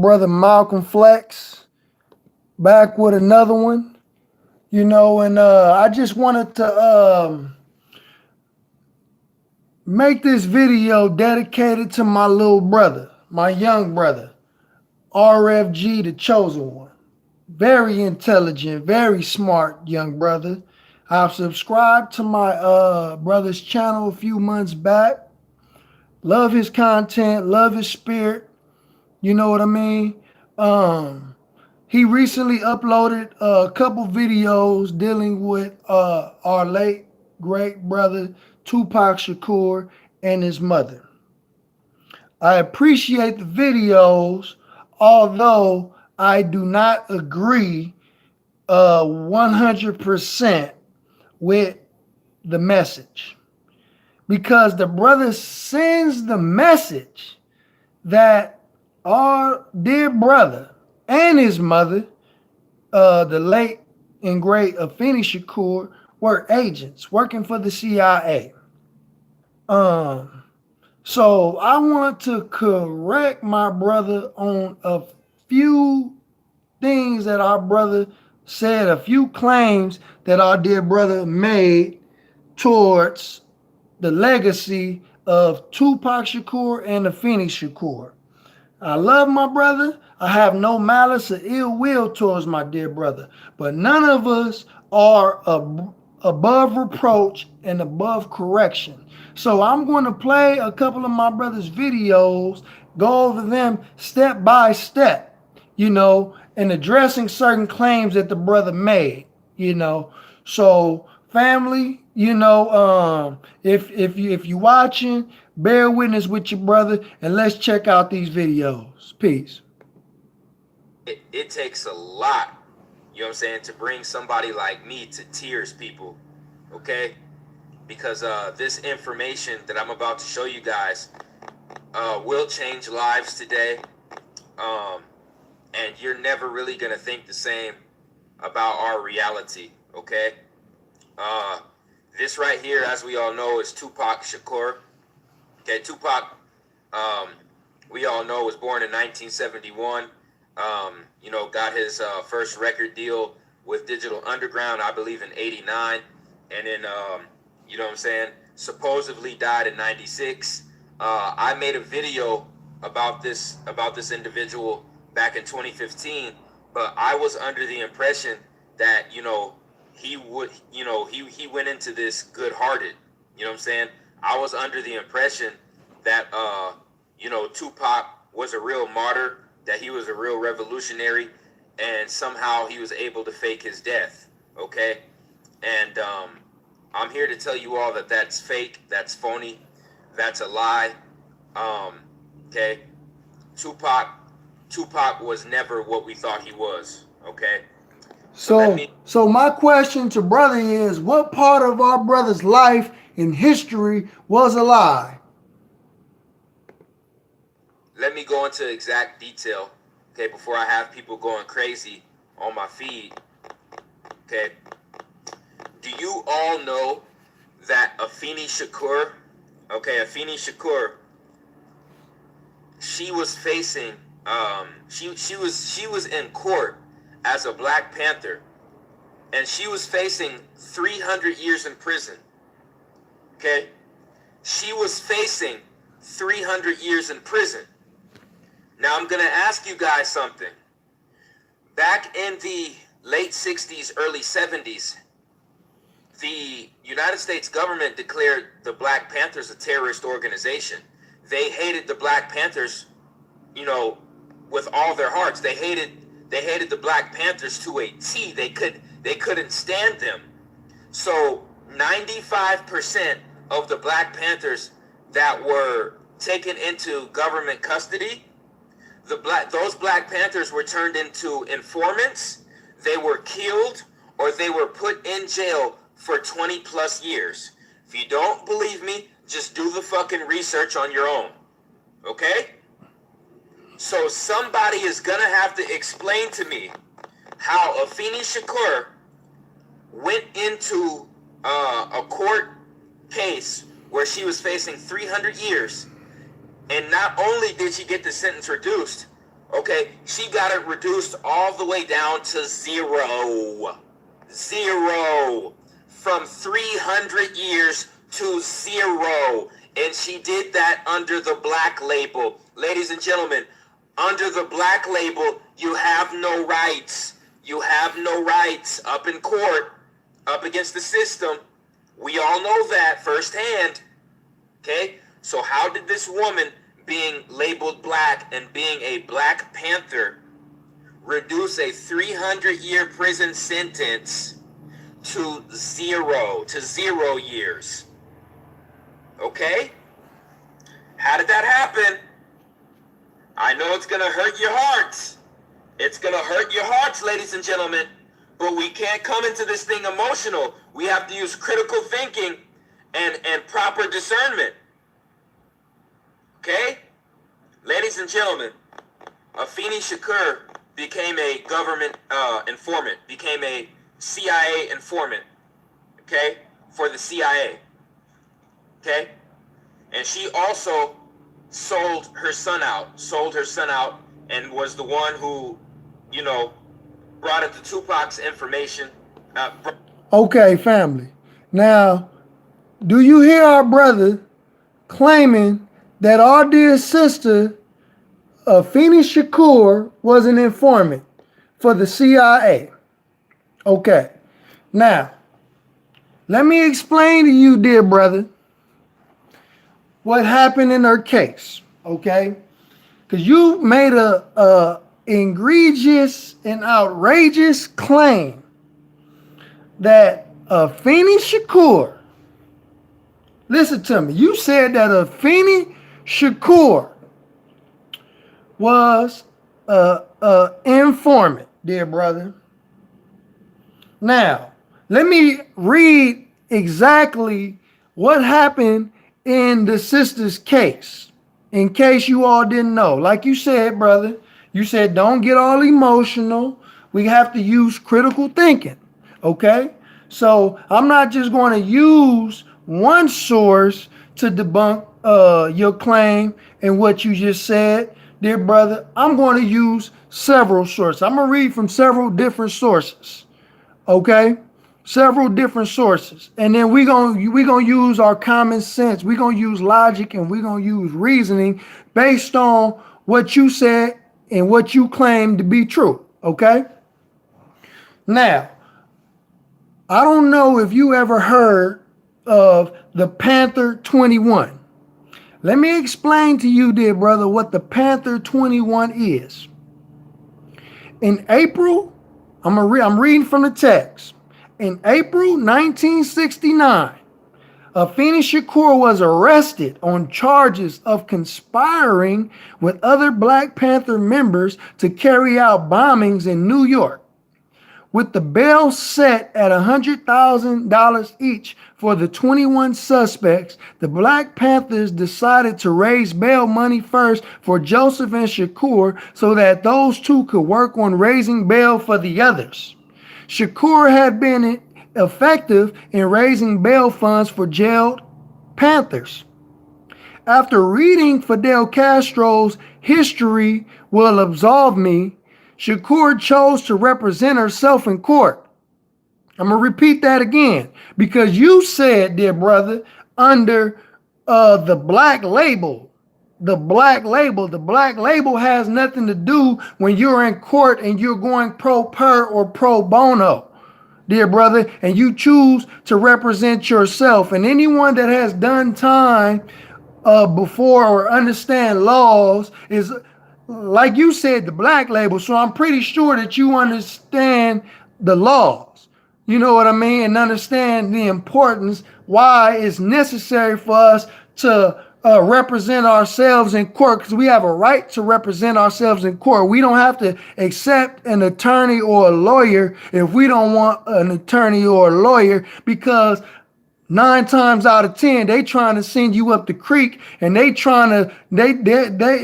brother Malcolm Flex back with another one, and I just wanted to make this video dedicated to my little brother, my young brother, RFG, the chosen one. Very intelligent, very smart young brother. I've subscribed to my brother's channel a few months back. Love his content, love his spirit. You know what I mean? He recently uploaded a couple videos dealing with our late great brother Tupac Shakur and his mother. I appreciate the videos, although I do not agree 100% with the message, because the brother sends the message that our dear brother and his mother, the late and great Afeni Shakur, were agents working for the CIA. So I want to correct my brother on a few things that our brother said, a few claims that our dear brother made towards the legacy of Tupac Shakur and Afeni Shakur. I love my brother. I have no malice or ill will towards my dear brother, but none of us are above reproach and above correction. So I'm going to play a couple of my brother's videos, go over them step by step, and addressing certain claims that the brother made, So family, if you watching, bear witness with your brother, and let's check out these videos. Peace. It takes a lot, to bring somebody like me to tears, people, okay? Because this information that I'm about to show you guys will change lives today, and you're never really gonna think the same about our reality, okay? This right here, as we all know, is Tupac Shakur. Okay, Tupac, we all know, was born in 1971. Got his first record deal with Digital Underground, I believe, in '89, and then supposedly died in '96. I made a video about this individual back in 2015, but I was under the impression that he went into this good-hearted. I was under the impression that Tupac was a real martyr, that he was a real revolutionary, and somehow he was able to fake his death, okay? And I'm here to tell you all that that's fake, that's phony, that's a lie, okay? Tupac was never what we thought he was, okay? So my question to brother is, what part of our brother's life in history was a lie? Let me go into exact detail, okay, before I have people going crazy on my feed, okay? Do you all know that Afeni Shakur, she was facing, she was in court as a Black Panther, and she was facing 300 years in prison, okay? She was facing 300 years in prison. Now, I'm going to ask you guys something. Back in the late 60s, early 70s, the United States government declared the Black Panthers a terrorist organization. They hated the Black Panthers, with all their hearts. They hated the Black Panthers to a T. They couldn't stand them. So 95% of the Black Panthers that were taken into government custody, those Black Panthers were turned into informants. They were killed, or they were put in jail for 20 plus years. If you don't believe me, just do the fucking research on your own. Okay? So somebody is gonna have to explain to me how Afeni Shakur went into a court case where she was facing 300 years, and not only did she get the sentence reduced, Okay, she got it reduced all the way down to 0. 0. From 300 years to 0. And she did that under the black label. Ladies and gentlemen, under the black label, you have no rights. You have no rights up in court, up against the system. We all know that firsthand. Okay? So how did this woman, being labeled black and being a Black Panther, reduce a 300-year prison sentence to 0 years? Okay? How did that happen? I know it's going to hurt your hearts. It's going to hurt your hearts, ladies and gentlemen. But we can't come into this thing emotional. We have to use critical thinking and proper discernment. Okay? Ladies and gentlemen, Afeni Shakur became a government informant, became a CIA informant, okay, for the CIA. Okay? And she also sold her son out, and was the one who, you know, brought into Tupac's information. Okay, family. Now, do you hear our brother claiming that our dear sister, Afeni Shakur, was an informant for the CIA? Okay. Now, let me explain to you, dear brother, what happened in her case, okay? Because you made a egregious and outrageous claim that Afeni Shakur, listen to me, you said that Afeni Shakur was a informant, dear brother. Now, let me read exactly what happened in the sister's case, in case you all didn't know. Like you said, brother, you said don't get all emotional. We have to use critical thinking, okay? So I'm not just going to use one source to debunk your claim and what you just said, dear brother. I'm going to use several sources. I'm going to read from several different sources, okay? Several different sources. And then we're gonna use our common sense. We're going to use logic, and we're going to use reasoning based on what you said and what you claim to be true, okay? Now, I don't know if you ever heard of the Panther 21. Let me explain to you, dear brother, what the Panther 21 is. In April, I'm reading from the text. In April 1969, Afeni Shakur was arrested on charges of conspiring with other Black Panther members to carry out bombings in New York. With the bail set at $100,000 each for the 21 suspects, the Black Panthers decided to raise bail money first for Joseph and Shakur so that those two could work on raising bail for the others. Shakur had been effective in raising bail funds for jailed Panthers. After reading Fidel Castro's History Will Absolve Me, Shakur chose to represent herself in court. I'm going to repeat that again, because you said, dear brother, under the black label, the black label has nothing to do when you're in court and you're going pro per or pro bono, dear brother, and you choose to represent yourself. And anyone that has done time before or understand laws is, like you said, the black label. So I'm pretty sure that you understand the laws. You know what I mean? And understand the importance, why it's necessary for us to represent ourselves in court, because we have a right to represent ourselves in court. We don't have to accept an attorney or a lawyer if we don't want an attorney or a lawyer, because 9 times out of 10, they trying to send you up the creek, and they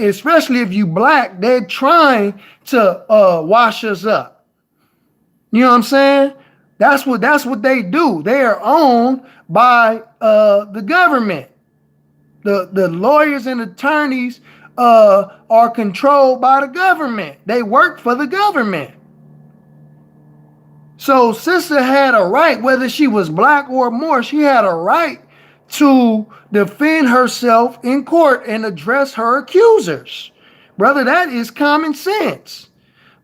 especially if you black, they're trying to wash us up. You know what I'm saying? That's what they do. They are owned by the government. The lawyers and attorneys are controlled by the government. They work for the government. So sister had a right, whether she was black or Moor, she had a right to defend herself in court and address her accusers. Brother, that is common sense.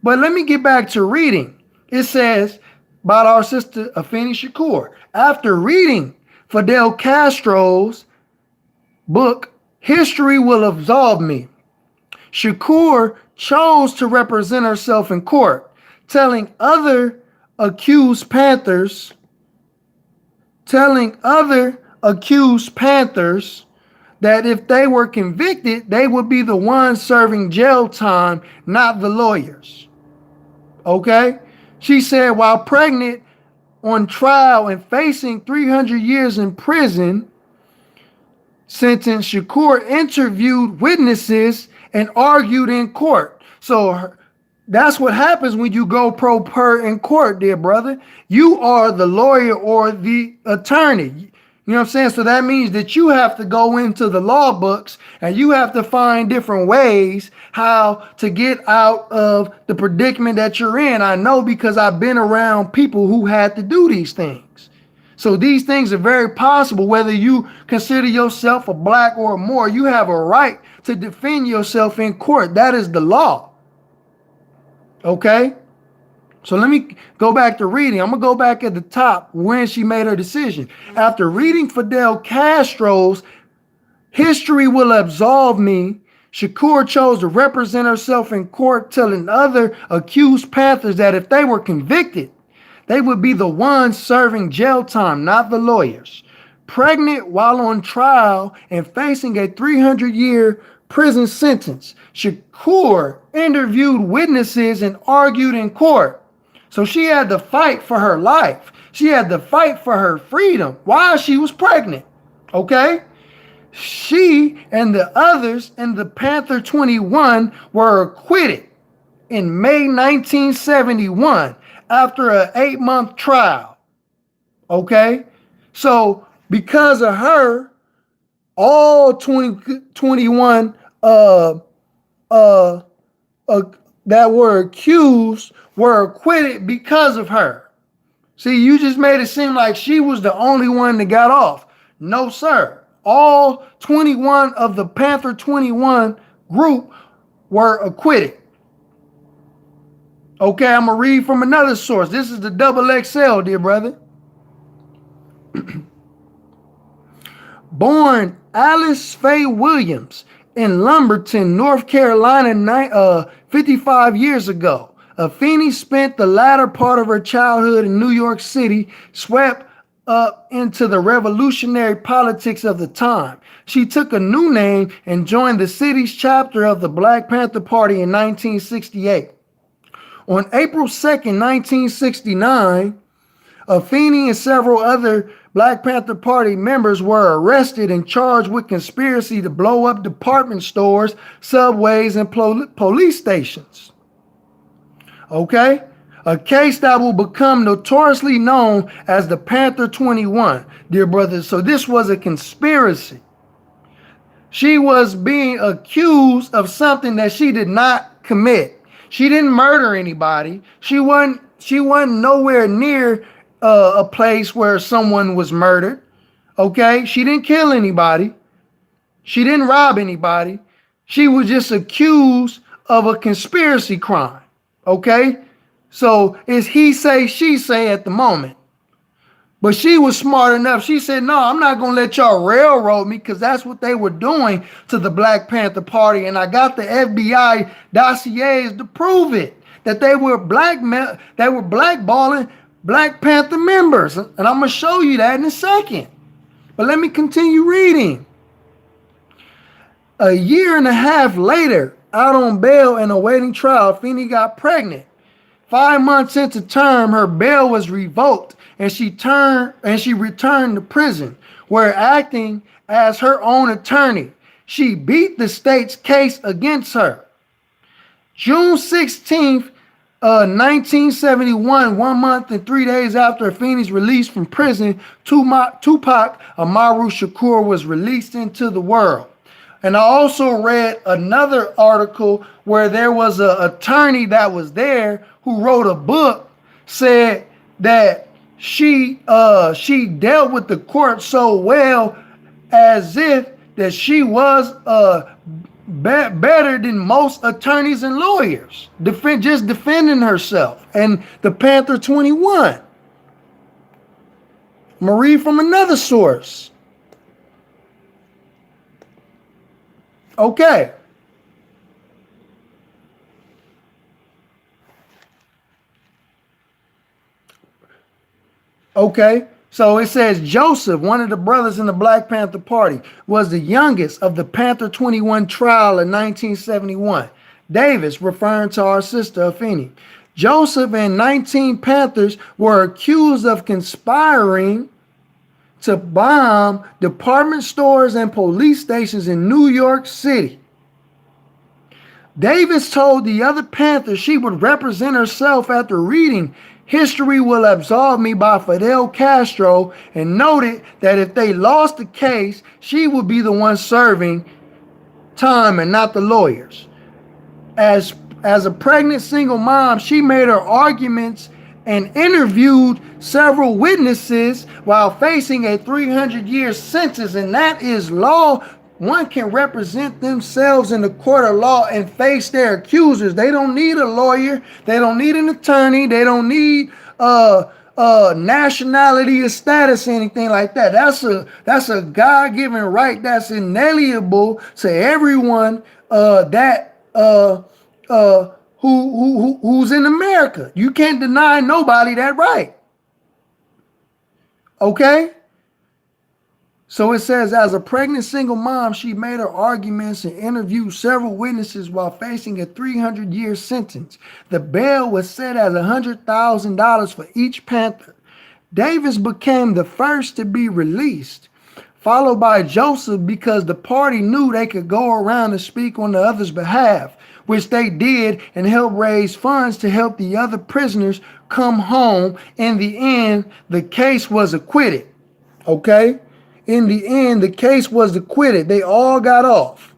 But let me get back to reading. It says about our sister Afeni Shakur. After reading Fidel Castro's book, History Will Absolve Me, Shakur chose to represent herself in court, telling other accused Panthers that if they were convicted, they would be the ones serving jail time, not the lawyers. Okay? She said while pregnant, on trial, and facing 300 years in prison sentence, Shakur interviewed witnesses and argued in court. So that's what happens when you go pro per in court, dear brother. You are the lawyer or the attorney. You know what I'm saying? So that means that you have to go into the law books and you have to find different ways how to get out of the predicament that you're in. I know because I've been around people who had to do these things. So these things are very possible, whether you consider yourself a black or a Moor, you have a right to defend yourself in court. That is the law. Okay? So let me go back to reading. I'm going to go back at the top when she made her decision. After reading Fidel Castro's History Will Absolve Me, Shakur chose to represent herself in court, telling other accused Panthers that if they were convicted, they would be the ones serving jail time, not the lawyers. Pregnant while on trial and facing a 300-year prison sentence, Shakur interviewed witnesses and argued in court. So she had to fight for her life. She had to fight for her freedom while she was pregnant. Okay? She and the others in the Panther 21 were acquitted in May 1971 after an 8-month trial. Okay? So because of her, all 21 that were accused were acquitted because of her. See, you just made it seem like she was the only one that got off. No, sir. All 21 of the Panther 21 group were acquitted. Okay, I'm going to read from another source. This is the XXL, dear brother. Born Alice Faye Williams in Lumberton, North Carolina, 55 years ago, Afeni spent the latter part of her childhood in New York City, swept up into the revolutionary politics of the time. She took a new name and joined the city's chapter of the Black Panther Party in 1968. On April 2nd, 1969, Afeni and several other Black Panther Party members were arrested and charged with conspiracy to blow up department stores, subways, and police stations. Okay? A case that will become notoriously known as the Panther 21, dear brothers. So this was a conspiracy. She was being accused of something that she did not commit. She didn't murder anybody. She wasn't nowhere near a place where someone was murdered. Okay? She didn't kill anybody. She didn't rob anybody. She was just accused of a conspiracy crime. Okay? So it's he say, she say at the moment. But she was smart enough. She said, no, I'm not going to let y'all railroad me, because that's what they were doing to the Black Panther Party. And I got the FBI dossiers to prove it, that they were blackballing Black Panther members. And I'm going to show you that in a second. But let me continue reading. A year and a half later, out on bail and awaiting trial, Afeni got pregnant. 5 months into term, her bail was revoked and she returned to prison, where acting as her own attorney, she beat the state's case against her. June 16th, 1971, 1 month and 3 days after Afeni's release from prison, Tupac Amaru Shakur was released into the world. And I also read another article where there was an attorney that was there who wrote a book, said that she dealt with the court so well, as if that she was better than most attorneys and lawyers, just defending herself. And the Panther 21. I'm going to read from another source. Okay. Okay. So it says Joseph, one of the brothers in the Black Panther Party, was the youngest of the Panther 21 trial in 1971. Davis, referring to our sister Afeni. Joseph and 19 Panthers were accused of conspiring to bomb department stores and police stations in New York City. Davis told the other Panthers she would represent herself after reading History Will Absolve Me by Fidel Castro, and noted that if they lost the case, she would be the one serving time and not the lawyers. As a pregnant single mom, she made her arguments and interviewed several witnesses while facing a 300-year sentence, and that is law. One can represent themselves in the court of law and face their accusers. They don't need a lawyer. They don't need an attorney. They don't need nationality or status or anything like that. That's a God-given right that's inalienable to everyone who's in America. You can't deny nobody that right. Okay? So it says, as a pregnant single mom, she made her arguments and interviewed several witnesses while facing a 300-year sentence. The bail was set at $100,000 for each Panther. Davis became the first to be released, followed by Joseph, because the party knew they could go around and speak on the other's behalf, which they did, and help raise funds to help the other prisoners come home. In the end, the case was acquitted. Okay? In the end, the case was acquitted. They all got off.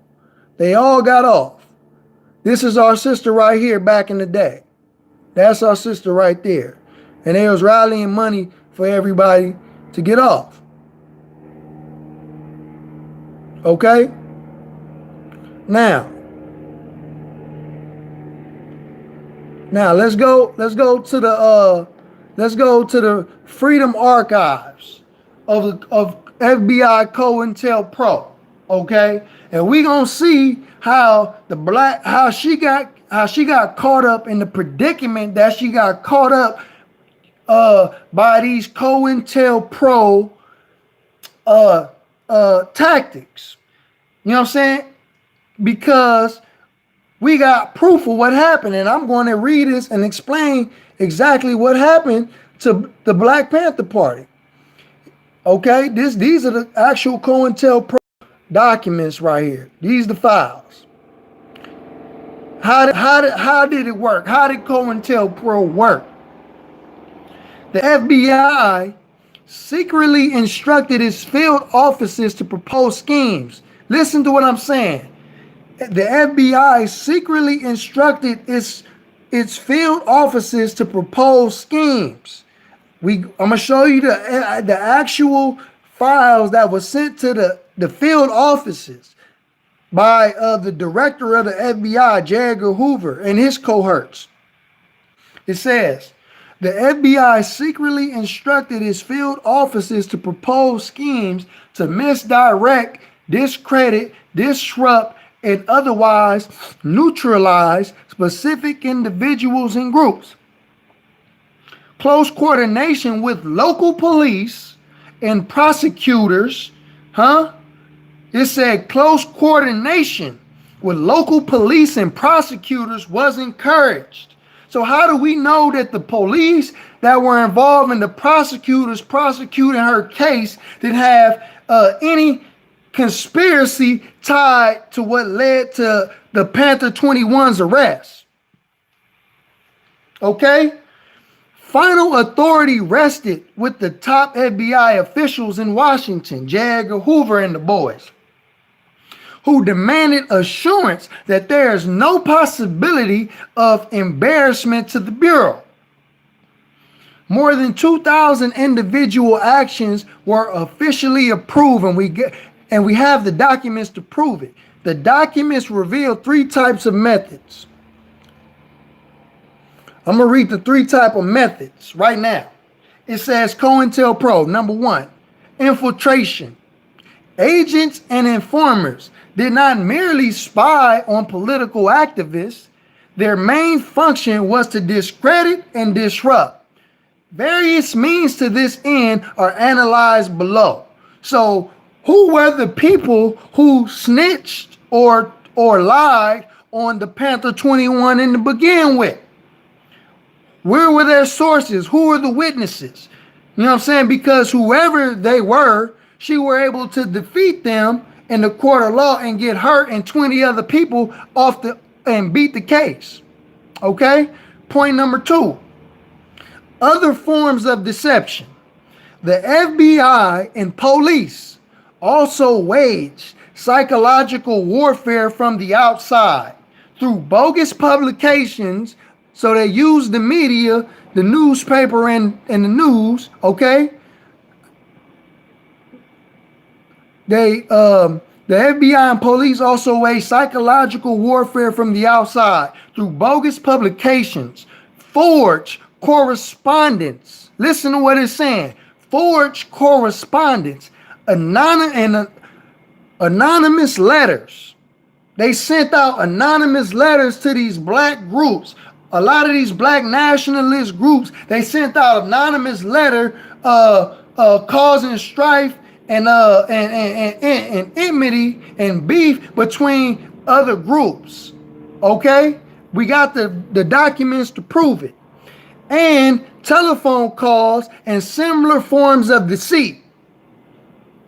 They all got off. This is our sister right here back in the day. That's our sister right there. And they was rallying money for everybody to get off. Okay? Now let's go to the Freedom Archives of FBI COINTELPRO, okay? And we gonna see how she got caught up in the predicament that she got caught up by these COINTELPRO tactics. You know what I'm saying? Because we got proof of what happened, and I'm going to read this and explain exactly what happened to the Black Panther Party. Okay, these are the actual COINTELPRO documents right here. These are the files. How did it work? How did COINTELPRO work? The FBI secretly instructed its field offices to propose schemes. Listen to what I'm saying. The FBI secretly instructed its field offices to propose schemes. I'm gonna show you the actual files that were sent to the field offices by the director of the FBI, J. Edgar Hoover, and his cohorts. It says, the FBI secretly instructed its field offices to propose schemes to misdirect, discredit, disrupt, and otherwise neutralize specific individuals and groups. Close coordination with local police and prosecutors, It said close coordination with local police and prosecutors was encouraged. So how do we know that the police that were involved in the prosecutors prosecuting her case didn't have any conspiracy tied to what led to the Panther 21's arrest? Okay? Final authority rested with the top FBI officials in Washington, J. Edgar Hoover and the boys, who demanded assurance that there is no possibility of embarrassment to the Bureau. More than 2,000 individual actions were officially approved, and we have the documents to prove it. The documents reveal 3 types of methods. I'm going to read the 3 types of methods right now. It says COINTELPRO, number 1, infiltration. Agents and informers did not merely spy on political activists. Their main function was to discredit and disrupt. Various means to this end are analyzed below. So, who were the people who snitched or lied on the Panther 21 to begin with? Where were their sources? Who were the witnesses? You know what I'm saying? Because whoever they were, she were able to defeat them in the court of law and get her and 20 other people and beat the case. Okay? Point number 2. Other forms of deception. The FBI and police also waged psychological warfare from the outside through bogus publications. So they used the media, the newspaper, and the news, okay? The FBI and police also waged psychological warfare from the outside through bogus publications, forged correspondence. Listen to what it's saying. Forged correspondence, anonymous letters. They sent out anonymous letters to these black groups. A lot of these black nationalist groups, they sent out anonymous letter causing strife and enmity and beef between other groups. Okay? We got the documents to prove it. And telephone calls and similar forms of deceit.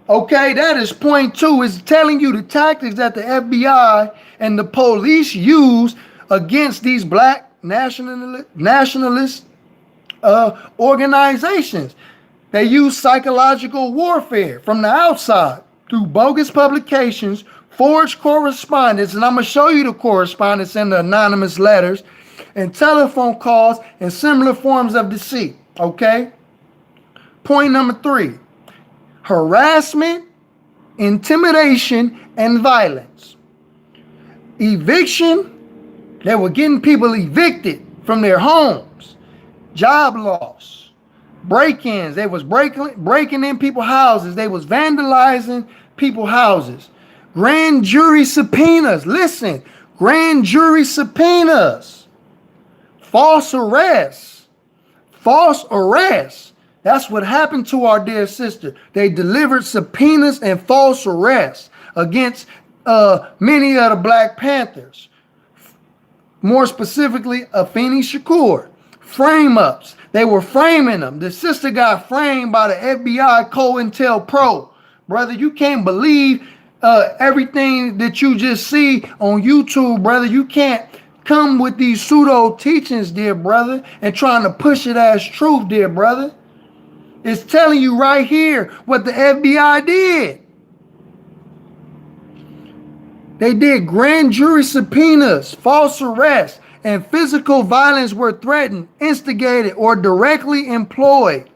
Okay, that is point 2. It's telling you the tactics that the FBI and the police use against these black nationalist organizations. They use psychological warfare from the outside through bogus publications, forged correspondence, and I'm going to show you the correspondence and the anonymous letters, and telephone calls and similar forms of deceit. Okay? Point number 3. Harassment, intimidation, and violence. Eviction. They were getting people evicted from their homes. Job loss. Break-ins. They was breaking in people's houses. They was vandalizing people's houses. Grand jury subpoenas. Listen. Grand jury subpoenas. False arrests. False arrests. That's what happened to our dear sister. They delivered subpoenas and false arrests against many of the Black Panthers. More specifically, Afeni Shakur. Frame-ups. They were framing them. The sister got framed by the FBI COINTELPRO. Brother, you can't believe everything that you just see on YouTube, brother. You can't come with these pseudo teachings, dear brother, and trying to push it as truth, dear brother. It's telling you right here what the FBI did. They did grand jury subpoenas, false arrests, and physical violence were threatened, instigated, or directly employed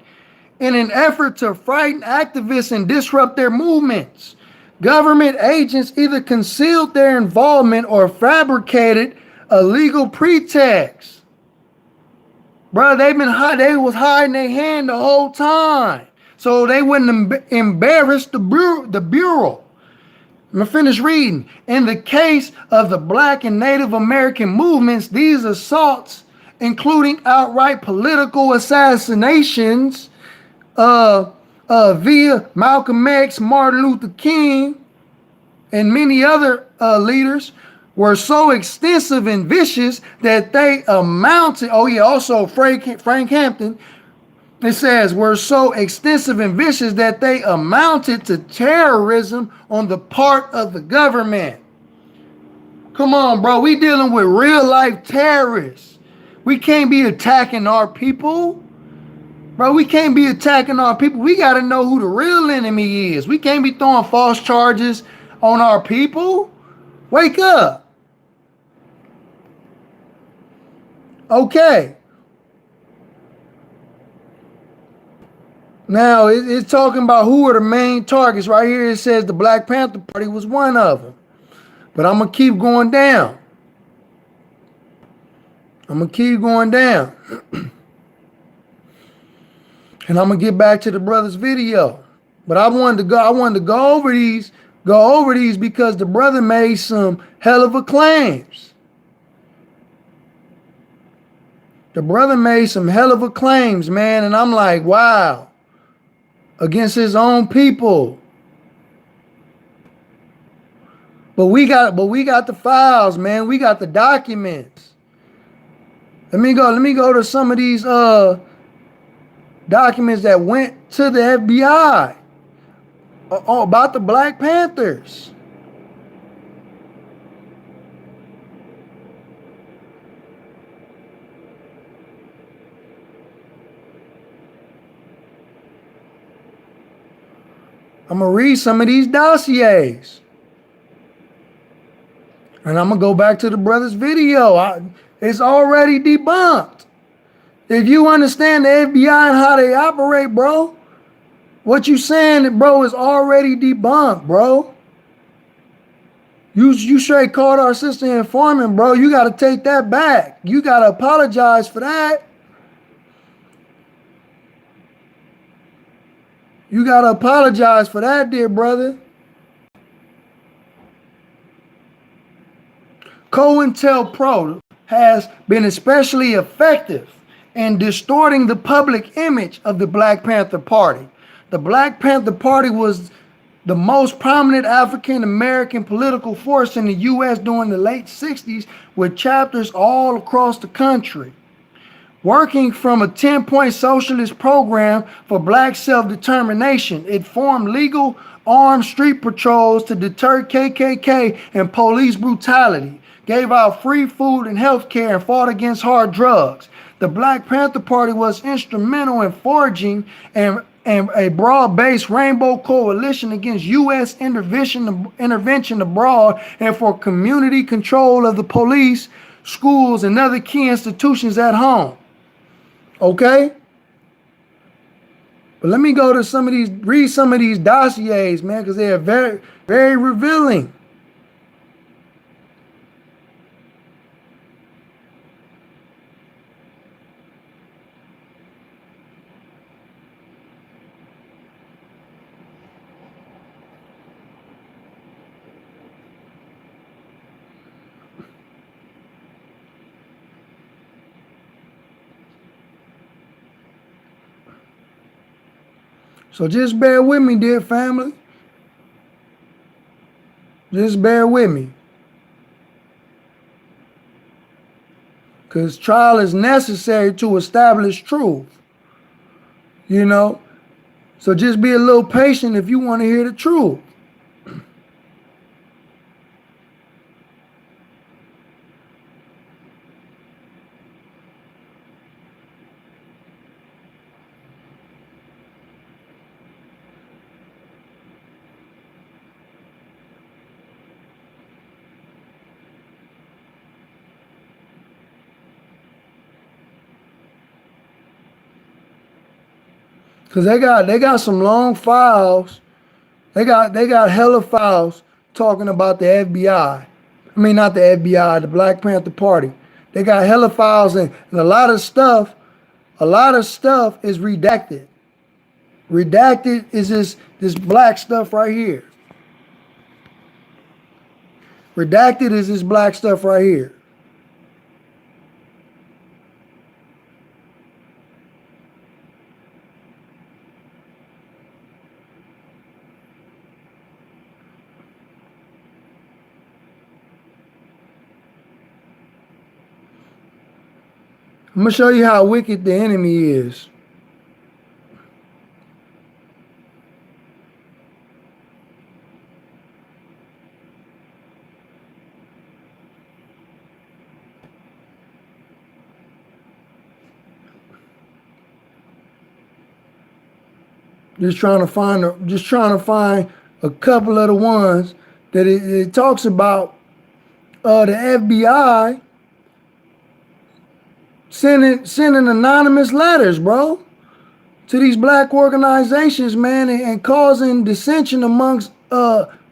in an effort to frighten activists and disrupt their movements. Government agents either concealed their involvement or fabricated a legal pretext. Bro, they was hiding their hand the whole time, so they wouldn't embarrass the Bureau. I'm going to finish reading. In the case of the Black and Native American movements, these assaults, including outright political assassinations via Malcolm X, Martin Luther King, and many other leaders, were so extensive and vicious that they amounted, also Frank Hampton, it says, were so extensive and vicious that they amounted to terrorism on the part of the government. Come on, bro. We dealing with real life terrorists. We can't be attacking our people. Bro, we can't be attacking our people. We got to know who the real enemy is. We can't be throwing false charges on our people. Wake up. Okay. Now, it's talking about who are the main targets. Right here it says the Black Panther Party was one of them. But I'm going to keep going down. I'm going to keep going down. And I'm going to get back to the brother's video. But I wanted to go over these because the brother made some hell of a claims. The brother made some hell of a claims, man, and I'm like, wow. Against his own people. But we got the files, man. We got the documents. Let me go to some of these documents that went to the FBI about the Black Panthers. I'm going to read some of these dossiers. And I'm going to go back to the brother's video. It's already debunked. If you understand the FBI and how they operate, bro, what you saying, bro, is already debunked, bro. You straight called our sister informant, bro. You got to take that back. You got to apologize for that. You got to apologize for that, dear brother. COINTELPRO has been especially effective in distorting the public image of the Black Panther Party. The Black Panther Party was the most prominent African American political force in the U.S. during the late 60s, with chapters all across the country. Working from a 10-point socialist program for black self-determination, it formed legal armed street patrols to deter KKK and police brutality, gave out free food and health care, and fought against hard drugs. The Black Panther Party was instrumental in forging a broad-based rainbow coalition against U.S. intervention abroad and for community control of the police, schools, and other key institutions at home. Okay? But let me go to read some of these dossiers, man, because they are very, very revealing. So just bear with me, dear family. Just bear with me. Because trial is necessary to establish truth. You know? So just be a little patient if you want to hear the truth. Cause they got some long files. They got hella files talking about the FBI. I mean, not the FBI, the Black Panther Party. They got hella files and a lot of stuff is redacted. Redacted is this black stuff right here. Redacted is this black stuff right here. I'm going to show you how wicked the enemy is. Just trying to find a couple of the ones that it talks about the FBI sending anonymous letters, bro, to these black organizations, man, and causing dissension amongst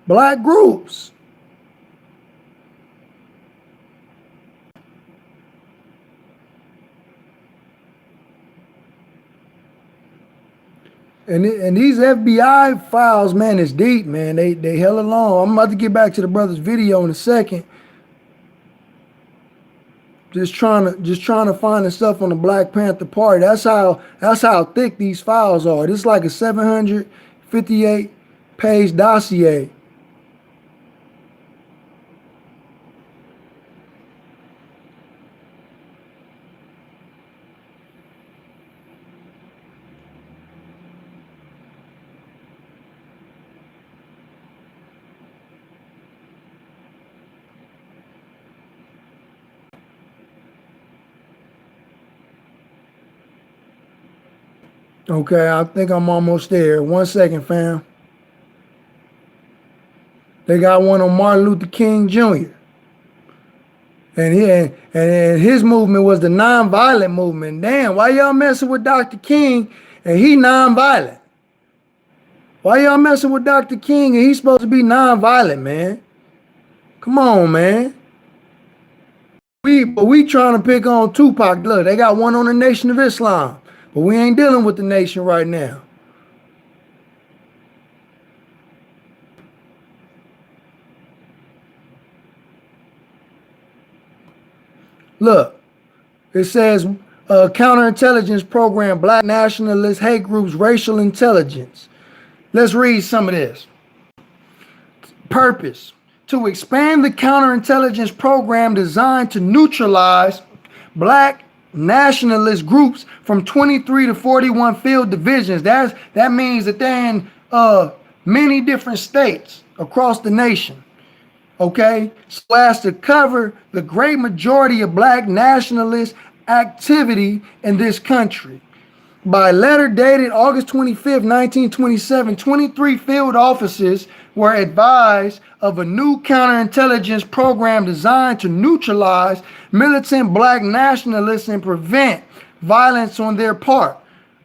black groups. And these FBI files, man, is deep, man. They hella long. I'm about to get back to the brother's video in a second. Just trying to find the stuff on the Black Panther Party. That's how thick these files are. This is like a 758 page dossier. Okay, I think I'm almost there. 1 second, fam. They got one on Martin Luther King Jr. And his movement was the nonviolent movement. Damn, why y'all messing with Dr. King and he nonviolent? Why y'all messing with Dr. King and he's supposed to be nonviolent, man? Come on, man. We trying to pick on Tupac. Look, they got one on the Nation of Islam. But we ain't dealing with the nation right now. Look, it says counterintelligence program, black nationalist hate groups, racial intelligence. Let's read some of this. Purpose: to expand the counterintelligence program designed to neutralize black nationalist groups from 23 to 41 field divisions. That means that they're in many different states across the nation. Okay, so as to cover the great majority of black nationalist activity in this country. By letter dated August 25th, 1927, 23 field officers were advised of a new counterintelligence program designed to neutralize militant black nationalists and prevent violence on their part.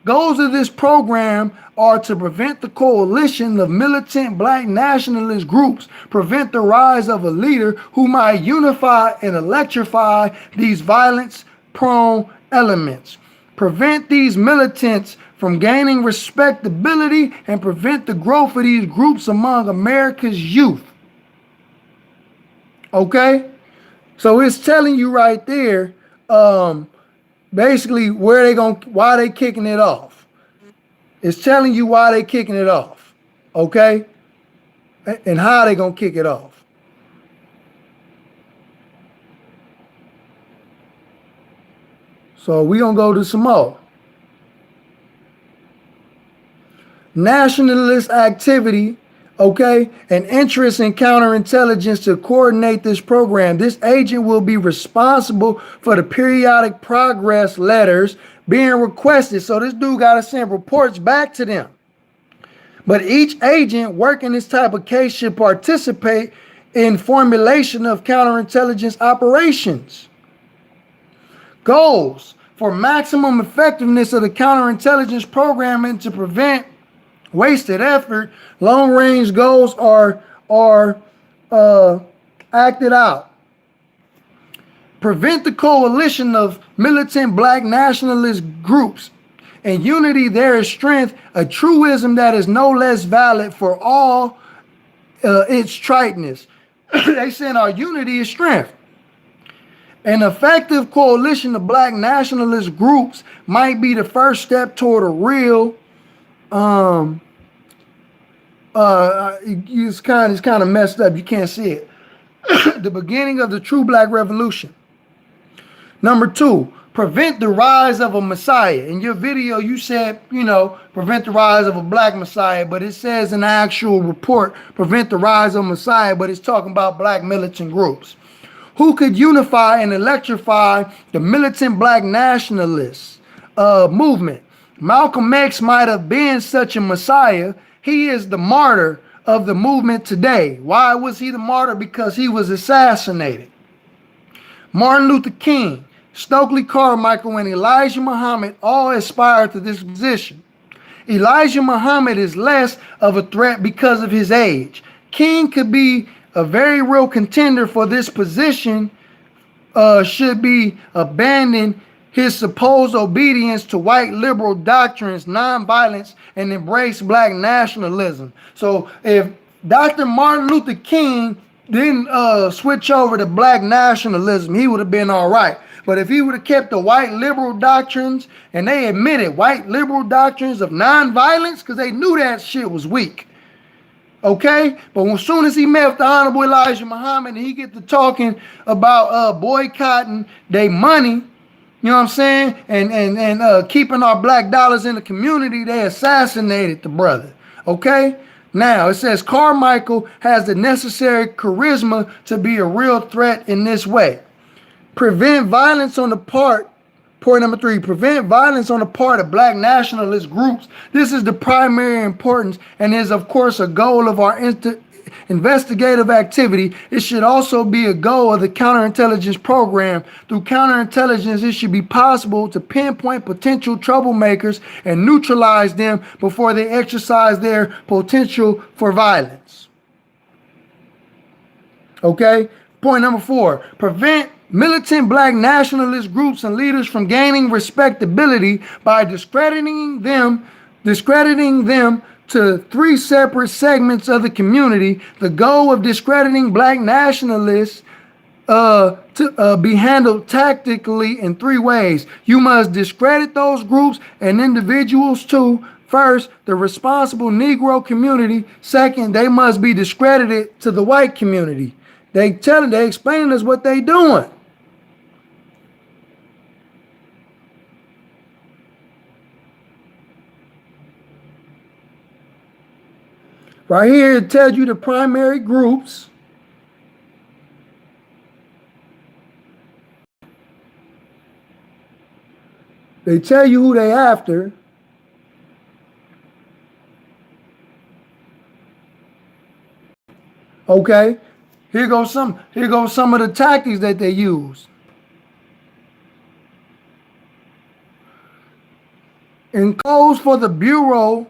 Goals of this program are to prevent the coalition of militant black nationalist groups, prevent the rise of a leader who might unify and electrify these violence-prone elements, prevent these militants from gaining respectability, and prevent the growth of these groups among America's youth. Okay? So it's telling you right there, basically why they kicking it off. It's telling you why they kicking it off. Okay? And how they gonna kick it off. So we gonna go to some more. Nationalist activity, okay, and interest in counterintelligence to coordinate this program. This agent will be responsible for the periodic progress letters being requested. So this dude got to send reports back to them. But each agent working this type of case should participate in formulation of counterintelligence operations. Goals: for maximum effectiveness of the counterintelligence program and to prevent wasted effort, long-range goals are acted out. Prevent the coalition of militant black nationalist groups. In unity there is strength, a truism that is no less valid for all its triteness. They saying our unity is strength. An effective coalition of black nationalist groups might be the first step toward a real it's kind of messed up. You can't see it. The beginning of the true black revolution. Number 2, prevent the rise of a messiah. In your video, you said, prevent the rise of a black messiah, but it says in the actual report, prevent the rise of a messiah, but it's talking about black militant groups who could unify and electrify the militant black nationalists movement. Malcolm X might have been such a messiah. He is the martyr of the movement today. Why was he the martyr? Because he was assassinated. Martin Luther King, Stokely Carmichael, and Elijah Muhammad all aspire to this position. Elijah Muhammad is less of a threat because of his age. King could be a very real contender for this position, should be abandon his supposed obedience to white liberal doctrines, nonviolence, and embrace black nationalism. So if Dr. Martin Luther King didn't switch over to black nationalism, he would have been all right. But if he would have kept the white liberal doctrines, and they admitted white liberal doctrines of nonviolence, because they knew that shit was weak. Okay? But as soon as he met with the Honorable Elijah Muhammad and he get to talking about boycotting their money, you know what I'm saying? And keeping our black dollars in the community, they assassinated the brother. Okay? Now, it says Carmichael has the necessary charisma to be a real threat in this way. Prevent violence on the part, point number 3, prevent violence on the part of black nationalist groups. This is the primary importance and is, of course, a goal of our investigative activity. It should also be a goal of the counterintelligence program. Through counterintelligence, it should be possible to pinpoint potential troublemakers and neutralize them before they exercise their potential for violence. Okay? Point number 4, prevent militant black nationalist groups and leaders from gaining respectability by discrediting them to 3 separate segments of the community. The goal of discrediting black nationalists to be handled tactically in 3 ways. You must discredit those groups and individuals too. First, the responsible Negro community. Second, they must be discredited to the white community. They explaining us what they doing. Right here, it tells you the primary groups. They tell you who they after. Okay, here goes some of the tactics that they use. Enclosed for the Bureau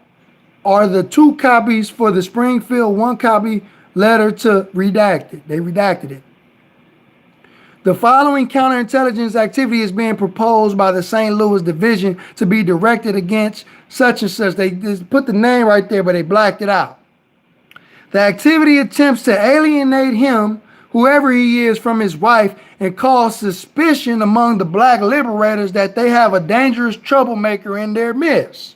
are the 2 copies for the Springfield 1 copy letter to redacted. They redacted it. The following counterintelligence activity is being proposed by the St. Louis Division to be directed against such and such. They just put the name right there, but they blacked it out. The activity attempts to alienate him, whoever he is, from his wife and cause suspicion among the black liberators that they have a dangerous troublemaker in their midst.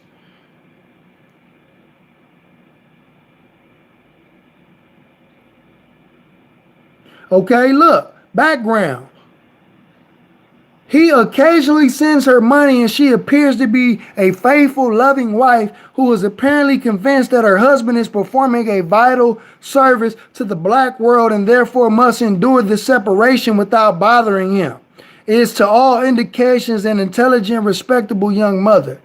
Okay, look, background. He occasionally sends her money and she appears to be a faithful, loving wife who is apparently convinced that her husband is performing a vital service to the black world and therefore must endure the separation without bothering him. It is to all indications an intelligent, respectable young mother.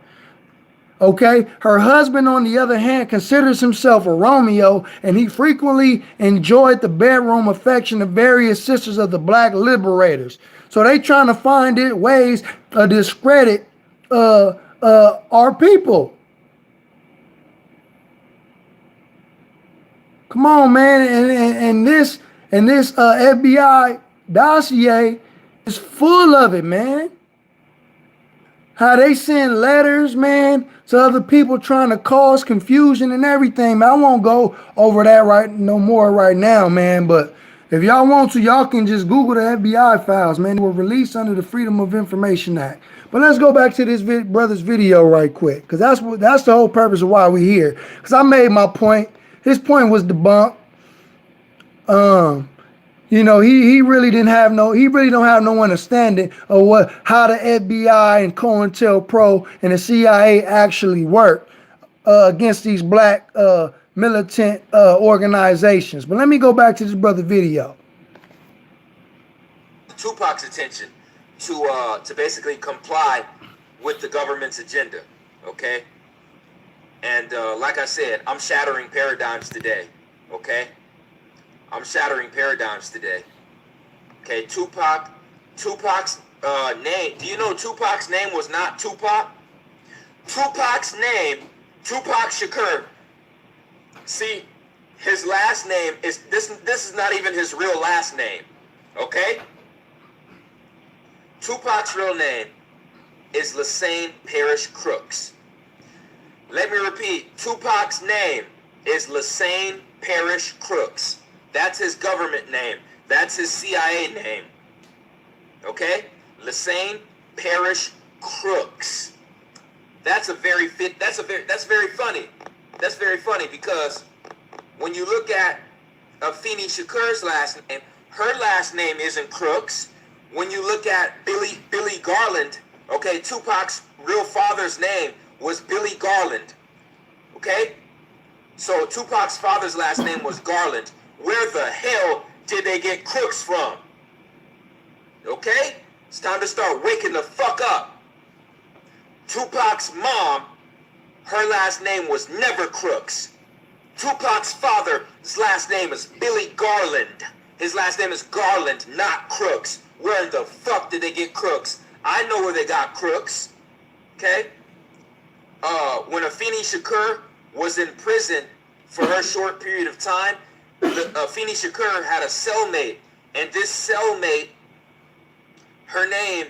Okay, her husband, on the other hand, considers himself a Romeo, and he frequently enjoyed the bedroom affection of various sisters of the black liberators. So they trying to find ways to discredit our people. Come on, man, and this FBI dossier is full of it, man. How they send letters, man, to other people trying to cause confusion and everything, man. I won't go over that no more right now, man. But if y'all want to, y'all can just Google the FBI files, man. They were released under the Freedom of Information Act. But let's go back to this brother's video right quick, because that's the whole purpose of why we're here. Because I made my point. His point was debunked. You know, he really don't have no understanding of how the FBI and COINTELPRO and the CIA actually work against these black militant organizations. But let me go back to this brother video. Tupac's attention to basically comply with the government's agenda, okay? And like I said, I'm shattering paradigms today, okay? I'm shattering paradigms today. Okay, Tupac Tupac's name. Do you know Tupac's name was not Tupac? Tupac's name, Tupac Shakur. See, his last name is this is not even his real last name. Okay? Tupac's real name is Lassane Parrish Crooks. Let me repeat. Tupac's name is Lassane Parrish Crooks. That's his government name. That's his CIA name. Okay? Lassane Parrish Crooks. That's very funny. That's very funny because when you look at Afeni Shakur's last name, her last name isn't Crooks. When you look at Billy Garland, okay, Tupac's real father's name was Billy Garland. Okay? So Tupac's father's last name was Garland. Where the hell did they get Crooks from? Okay? It's time to start waking the fuck up. Tupac's mom, her last name was never Crooks. Tupac's father's last name is Billy Garland. His last name is Garland, not Crooks. Where in the fuck did they get Crooks? I know where they got Crooks. Okay? When Afeni Shakur was in prison for her short period of time, Afeni Shakur had a cellmate. And this cellmate, her name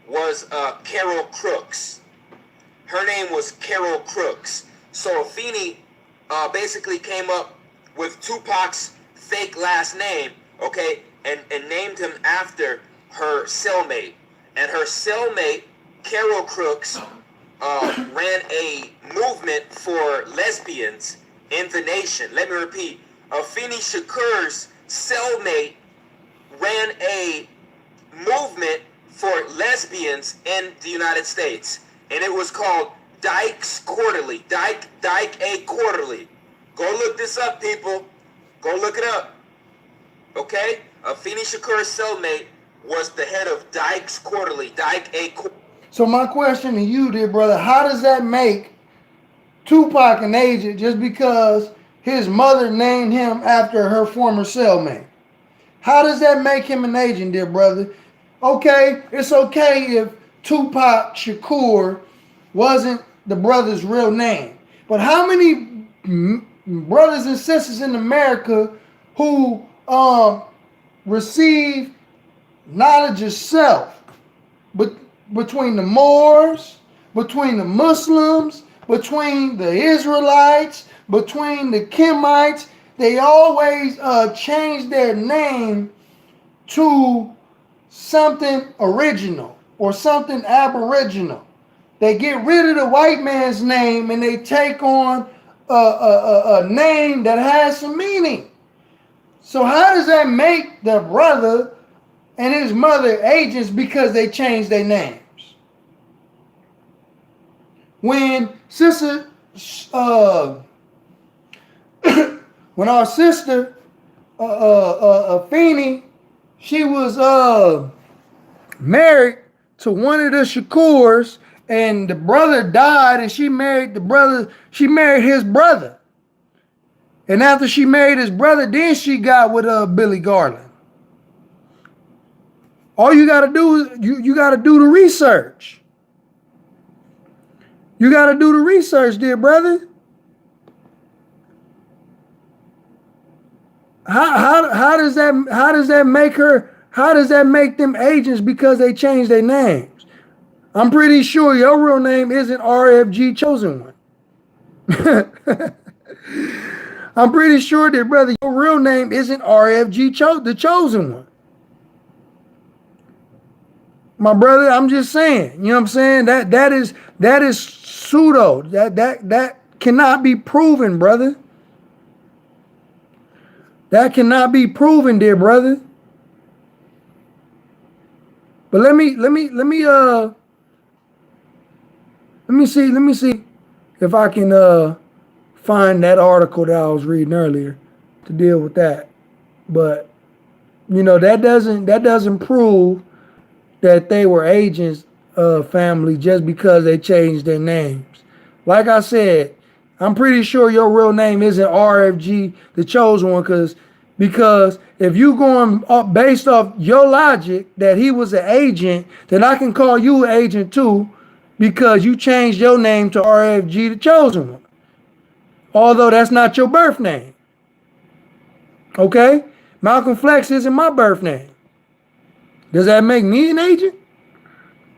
was Carol Crooks. Her name was Carol Crooks. So Afeni basically came up with Tupac's fake last name, okay, and named him after her cellmate. And her cellmate, Carol Crooks, ran a movement for lesbians in the nation. Let me repeat. Afeni Shakur's cellmate ran a movement for lesbians in the United States. And it was called Dyke's Quarterly. Dyke A Quarterly. Go look this up, people. Go look it up. Okay? Afeni Shakur's cellmate was the head of Dyke's Quarterly. Dyke A Quarterly. So my question to you, dear brother, how does that make Tupac an agent just because his mother named him after her former cellmate? How does that make him an agent, dear brother? Okay, it's okay if Tupac Shakur wasn't the brother's real name. But how many brothers and sisters in America who receive knowledge of self, but between the Moors, between the Muslims, between the Israelites, between the Kemites, they always change their name to something original or something aboriginal. They get rid of the white man's name and they take on a name that has some meaning. So how does that make the brother and his mother agents because they changed their names? When sister, when our sister, Afeni, she was married to one of the Shakurs, and the brother died, and she married his brother. And after she married his brother, then she got with Billy Garland. All you gotta do is you gotta do the research. You gotta do the research, dear brother. How does that make them agents because they changed their names? I'm pretty sure your real name isn't RFG Chosen One. I'm pretty sure that, brother, your real name isn't RFG the Chosen One. My brother, I'm just saying, you know what I'm saying? That is pseudo. That cannot be proven, brother. That cannot be proven, dear brother. But let me see if I can find that article that I was reading earlier to deal with that. But you know, that doesn't prove that they were agents of family just because they changed their names. Like I said, I'm pretty sure your real name isn't RFG, the Chosen One, because Because if you going up based off your logic that he was an agent, then I can call you an agent too, because you changed your name to RFG, the chosen one. Although that's not your birth name. Okay? Malcolm Flex isn't my birth name. Does that make me an agent?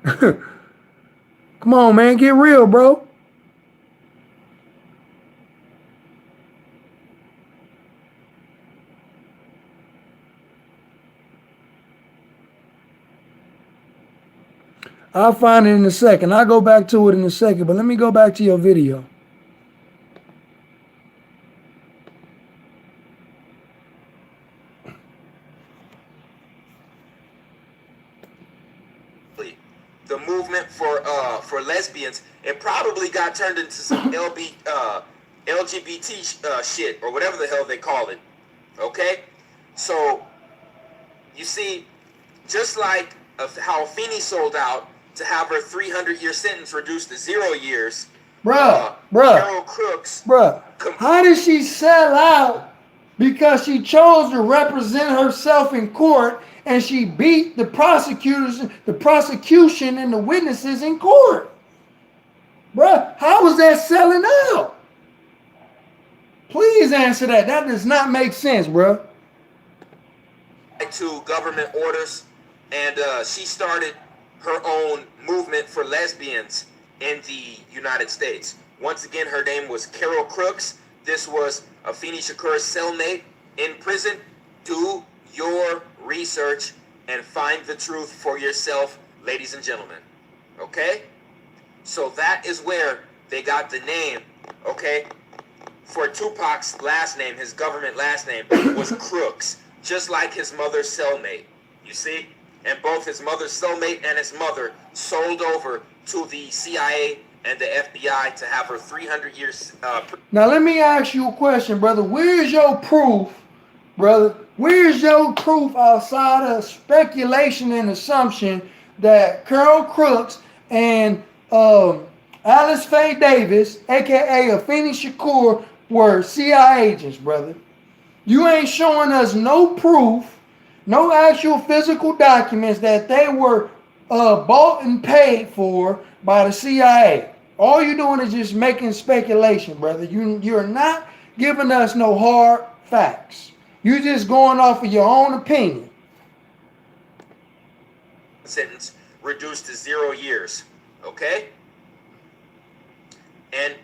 Come on, man, get real, bro. I'll find it in a second. I'll go back to it in a second, but let me go back to your video. The movement for lesbians, it probably got turned into some LGBT shit or whatever the hell they call it. Okay, so you see, just like how Afeni sold out to have her 300-year sentence reduced to 0 years, Bruh, Carol Crooks, how did she sell out? Because she chose to represent herself in court and she beat the prosecution and the witnesses in court. Bruh, how was that selling out? Please answer that. That does not make sense, bruh. To government orders, and she started her own movement for lesbians in the United States. Once again, her name was Carol Crooks. This was Afeni Shakur's cellmate in prison. Do your research and find the truth for yourself, ladies and gentlemen. Okay? So that is where they got the name, okay? For Tupac's last name, his government last name was Crooks, just like his mother's cellmate. You see? And both his mother's cellmate and his mother sold over to the CIA and the FBI to have her 300 years. Now let me ask you a question, brother. Where's your proof, brother? Where's your proof outside of speculation and assumption that Carol Crooks and Alice Faye Davis, aka Afeni Shakur, were CIA agents, brother? You ain't showing us no proof, no actual physical documents that they were bought and paid for by the CIA. All you're doing is just making speculation, brother. You're not giving us no hard facts. You're just going off of your own opinion. Sentence reduced to 0 years, okay? And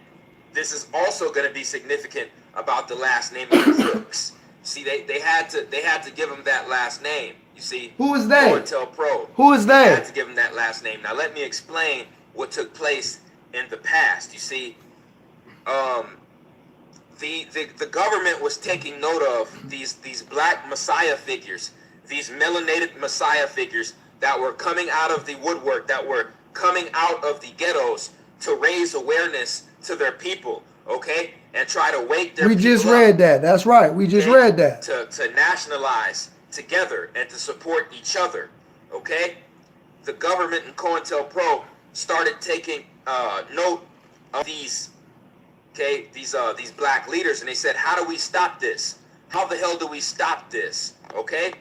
this is also going to be significant about the last name of Crooks. See, they had to give him that last name. You see, who is they? COINTELPRO. Who is they? They had to give him that last name. Now let me explain what took place in the past. You see, the government was taking note of these black messiah figures, these melanated messiah figures that were coming out of the woodwork, that were coming out of the ghettos to raise awareness to their people, okay, and try to wake their people up. We just read that. That's right. We just read that. To nationalize together and to support each other, okay? The government and COINTELPRO started taking note of these, okay, these black leaders, and they said, how do we stop this? How the hell do we stop this? Okay?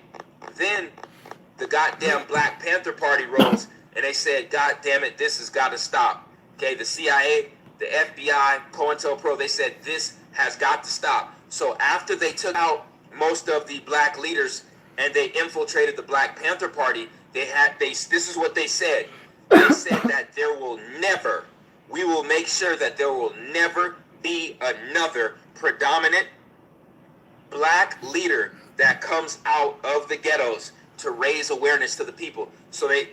Then the goddamn Black Panther Party rose, and they said, God damn it, this has got to stop. Okay, the CIA, the FBI, COINTELPRO, they said this has got to stop. So after they took out most of the black leaders and they infiltrated the Black Panther Party, this is what they said. They said that we will make sure that there will never be another predominant black leader that comes out of the ghettos to raise awareness to the people. So they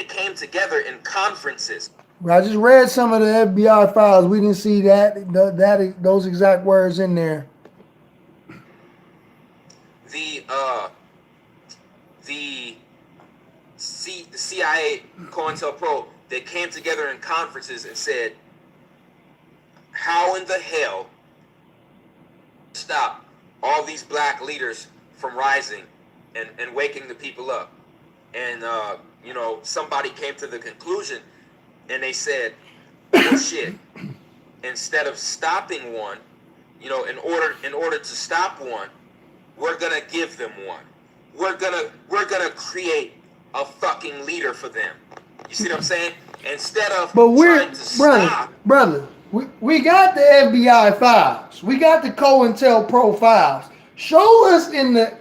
came together in conferences. I just read some of the FBI files. We didn't see those exact words in there. The CIA, COINTELPRO, they came together in conferences and said, how in the hell stop all these black leaders from rising and waking the people up? And somebody came to the conclusion, and they said, oh shit, instead of stopping one, in order to stop one, we're gonna give them one. We're gonna create a fucking leader for them. You see what I'm saying? Instead of trying to stop. Brother, we got the FBI files. We got the COINTELPRO files. Show us in the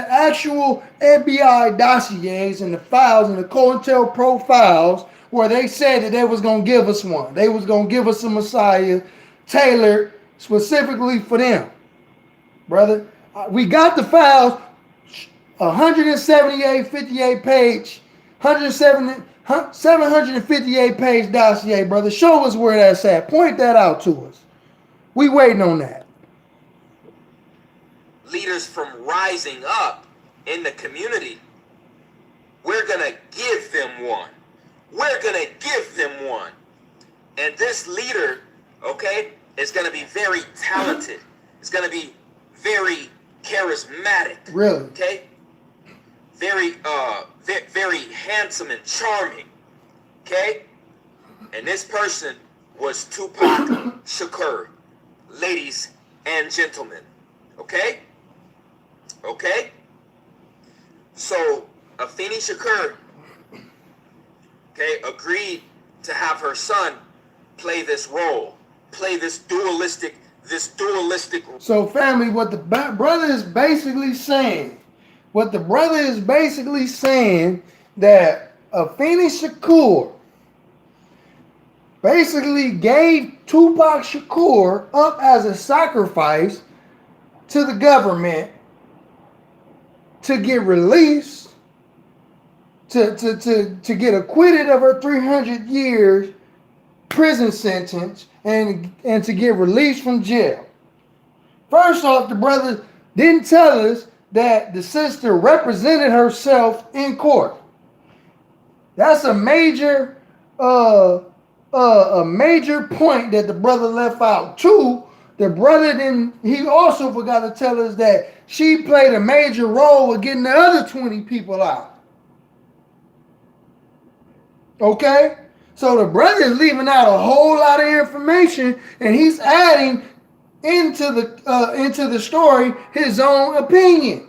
actual FBI dossiers and the files and the COINTELPRO files where they said that they was gonna give us one. They was gonna give us a Messiah tailored specifically for them, brother. We got the files, 178, 58 page, 758 page dossier, brother. Show us where that's at. Point that out to us. We waiting on that. Leaders from rising up in the community, we're gonna give them one. We're gonna give them one. And this leader, okay, is gonna be very talented. It's gonna be very charismatic. Really? Okay? Very very handsome and charming. Okay? And this person was Tupac Shakur. Ladies and gentlemen. Okay? Okay? So Afeni Shakur, okay, agreed to have her son play this role, play this dualistic. So family, what the brother is basically saying, that Afeni Shakur basically gave Tupac Shakur up as a sacrifice to the government to get released, to get acquitted of her 300 years prison sentence and to get released from jail. First off, the brother didn't tell us that the sister represented herself in court. That's a major point that the brother left out. Two, the brother he also forgot to tell us that she played a major role with getting the other 20 people out. Okay? So the brother is leaving out a whole lot of information, and he's adding into the story his own opinion.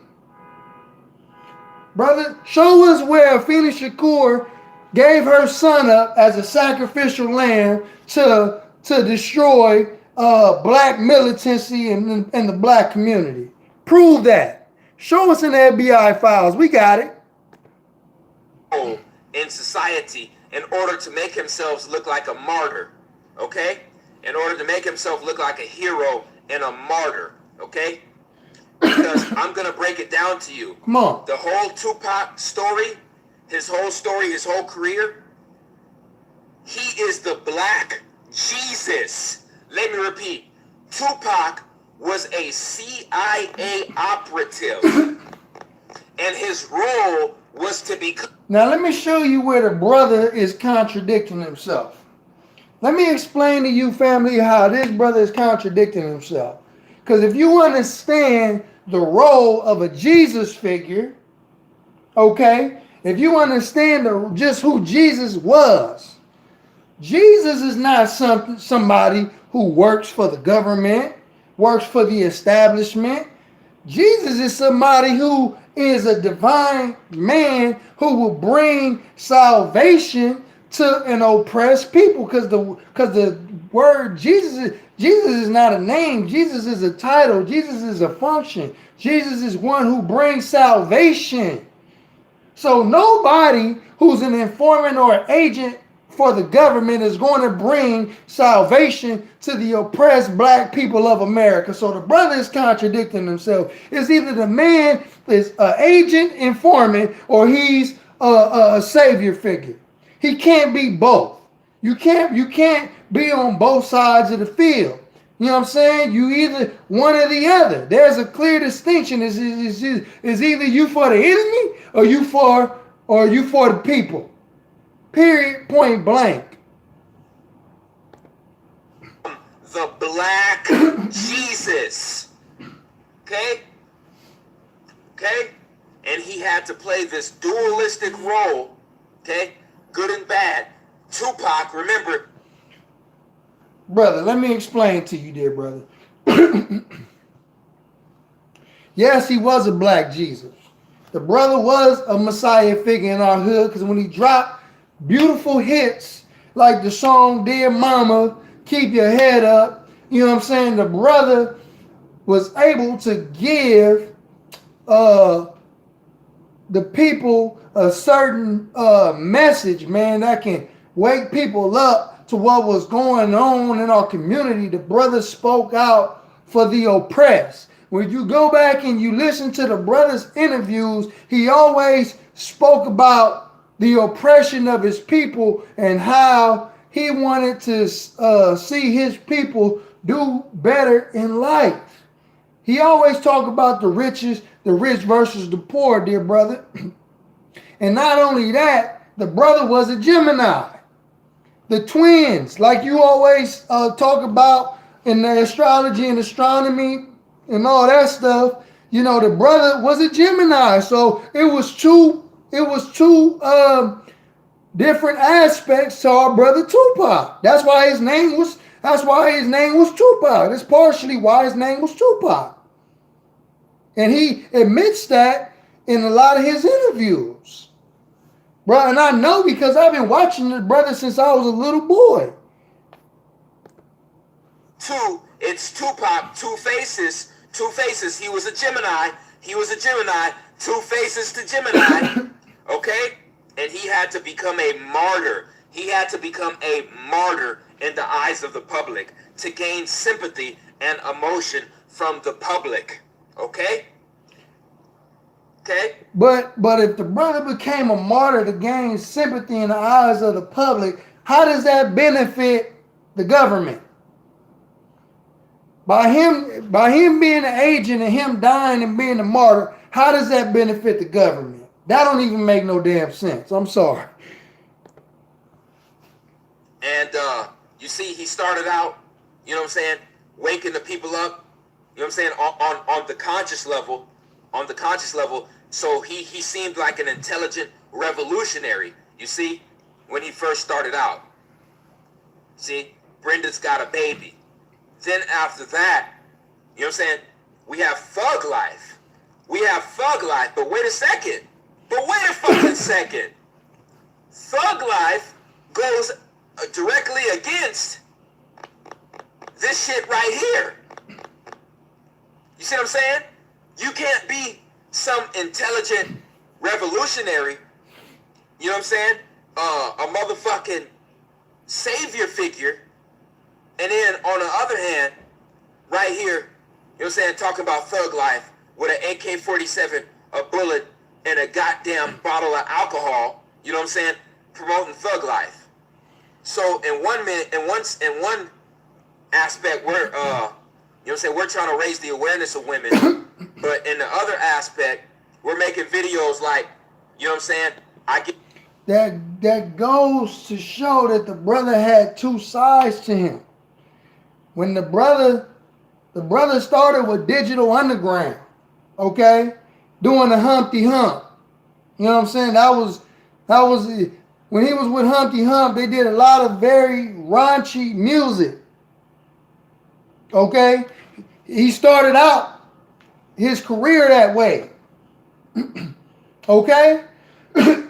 Brother, show us where Afeni Shakur gave her son up as a sacrificial lamb to destroy black militancy and the black community. Prove that. Show us in the FBI files. We got it. In society, in order to make himself look like a martyr, okay? In order to make himself look like a hero and a martyr, okay? Because I'm going to break it down to you. Come on. The whole Tupac story, his whole career, he is the black Jesus. Let me repeat. Tupac was a CIA operative, and his role was to become... Now let me show you where the brother is contradicting himself. Let me explain to you, family, how this brother is contradicting himself. Because if you understand the role of a Jesus figure, okay, if you understand just who Jesus was, Jesus is not somebody who works for the government, works for the establishment. Jesus is somebody who is a divine man who will bring salvation to an oppressed people, because the word Jesus is not a name. Jesus is a title. Jesus is a function. Jesus is one who brings salvation. So nobody who's an informant or agent for the government is going to bring salvation to the oppressed black people of America. So the brother is contradicting himself. It's either the man is an agent, informant, or he's a savior figure. He can't be both. You can't be on both sides of the field. You know what I'm saying? You either one or the other. There's a clear distinction. Is either you for the enemy or you for the people. Period. Point blank. The black Jesus. Okay? Okay? And he had to play this dualistic role. Okay? Good and bad. Tupac, remember. Brother, let me explain to you, dear brother. Yes, he was a black Jesus. The brother was a Messiah figure in our hood because when he dropped beautiful hits like the song Dear Mama, Keep Your Head Up, you know what I'm saying? The brother was able to give the people a certain message, man, that can wake people up to what was going on in our community. The brother spoke out for the oppressed. When you go back and you listen to the brother's interviews, he always spoke about the oppression of his people and how he wanted to see his people do better in life. He always talked about the rich versus the poor, dear brother. And not only that, the brother was a Gemini. The twins, like you always talk about in the astrology and astronomy and all that stuff, you know, the brother was a Gemini. So it was two different aspects to our brother Tupac. That's why his name was Tupac. That's partially why his name was Tupac. And he admits that in a lot of his interviews. Bro, and I know because I've been watching the brother since I was a little boy. Two, it's Tupac, two faces. Two faces. He was a Gemini. Two faces to Gemini. Okay? And he had to become a martyr. He had to become a martyr in the eyes of the public to gain sympathy and emotion from the public. Okay? Okay? But if the brother became a martyr to gain sympathy in the eyes of the public, how does that benefit the government? By him being an agent and him dying and being a martyr, how does that benefit the government? That don't even make no damn sense. I'm sorry. And you see, he started out, you know what I'm saying, waking the people up, you know what I'm saying, on the conscious level. On the conscious level, so he seemed like an intelligent revolutionary, you see, when he first started out. See, Brenda's got a baby. Then after that, you know what I'm saying, we have Thug Life. But wait a fucking second. Thug Life goes directly against this shit right here. You see what I'm saying? You can't be some intelligent revolutionary, you know what I'm saying? A motherfucking savior figure, and then on the other hand, right here, you know what I'm saying, talking about Thug Life with an AK-47, a bullet, and a goddamn bottle of alcohol, you know what I'm saying, promoting Thug Life. So in one aspect, we're you know what I'm saying, we're trying to raise the awareness of women. But in the other aspect, we're making videos like, you know what I'm saying? That goes to show that the brother had two sides to him. When the brother started with Digital Underground, okay, doing the Humpty Hump. You know what I'm saying? That was when he was with Humpty Hump. They did a lot of very raunchy music. Okay, he started out his career that way. Okay?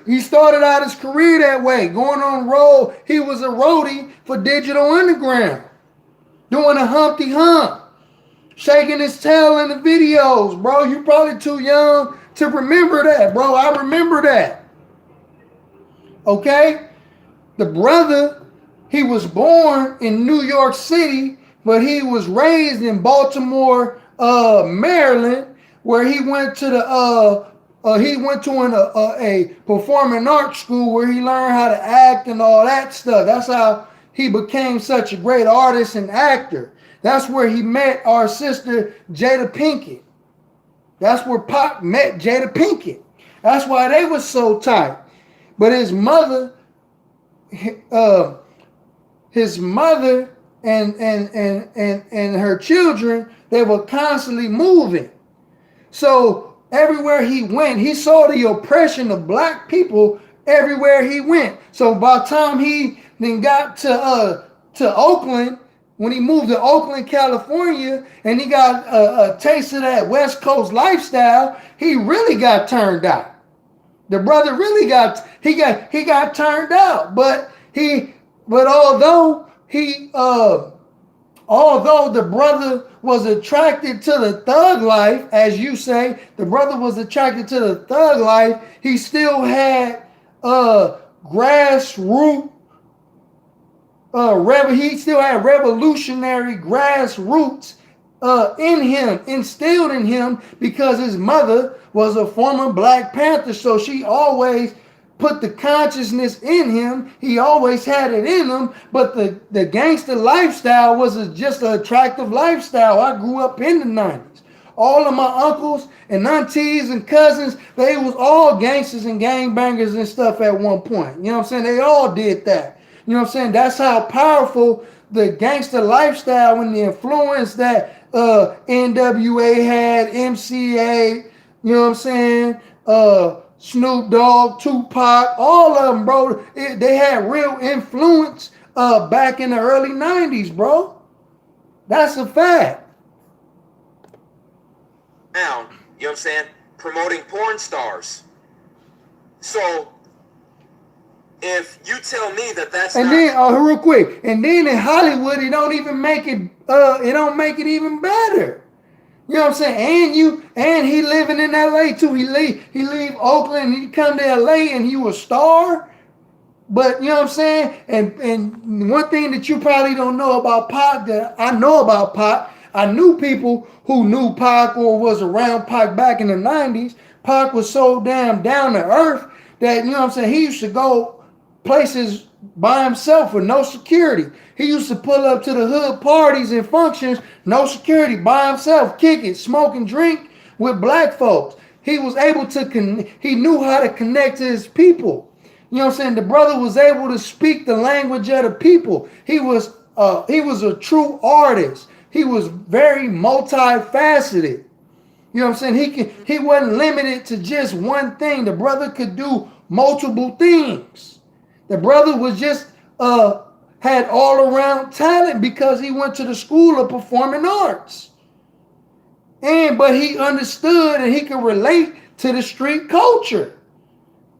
He started out his career that way, going on road. He was a roadie for Digital Underground, doing a Humpty Hump, shaking his tail in the videos, bro. You probably too young to remember that, bro. I remember that. Okay? The brother, he was born in New York City, but he was raised in Baltimore, Maryland, where he went to a performing arts school where he learned how to act and all that stuff. That's how he became such a great artist and actor. That's where he met our sister Jada Pinkett. That's where Pac met Jada Pinkett. That's why they was so tight. But his mother and her children, they were constantly moving. So everywhere he went, he saw the oppression of black people everywhere he went. So by the time he then got to Oakland, when he moved to Oakland, California, and he got a taste of that West Coast lifestyle, he really got turned out. The brother really got turned out. But although the brother was attracted to the thug life, as you say, the brother was attracted to the thug life, he still had grassroots he still had revolutionary grassroots in him, instilled in him, because his mother was a former Black Panther. So she always put the consciousness in him. He always had it in him. But the gangster lifestyle was just an attractive lifestyle. I grew up in the 90s. All of my uncles and aunties and cousins, they was all gangsters and gangbangers and stuff at one point. You know what I'm saying? They all did that. You know what I'm saying? That's how powerful the gangster lifestyle and the influence that NWA had, MCA, you know what I'm saying? Snoop Dogg, Tupac, all of them, bro. They had real influence back in the early 90s, bro. That's a fact. Now, you know what I'm saying? Promoting porn stars. So, if you tell me that that's and not... then real quick, and then in Hollywood, it don't even make it. It don't make it even better. You know what I'm saying? And he living in LA too. He leave Oakland. He come to LA and he was a star. But you know what I'm saying? And one thing that you probably don't know about Pac that I know about Pac, I knew people who knew Pac or was around Pac back in the 90s. Pac was so damn down to earth that, you know what I'm saying, he used to go places by himself with no security. He used to pull up to the hood parties and functions, no security, by himself, kick it, smoke and drink with black folks. He was able to, he knew how to connect to his people. You know what I'm saying? The brother was able to speak the language of the people. He was a true artist. He was very multifaceted. You know what I'm saying? He wasn't limited to just one thing. The brother could do multiple things. The brother was just had all around talent because he went to the school of performing arts. But he understood and he could relate to the street culture.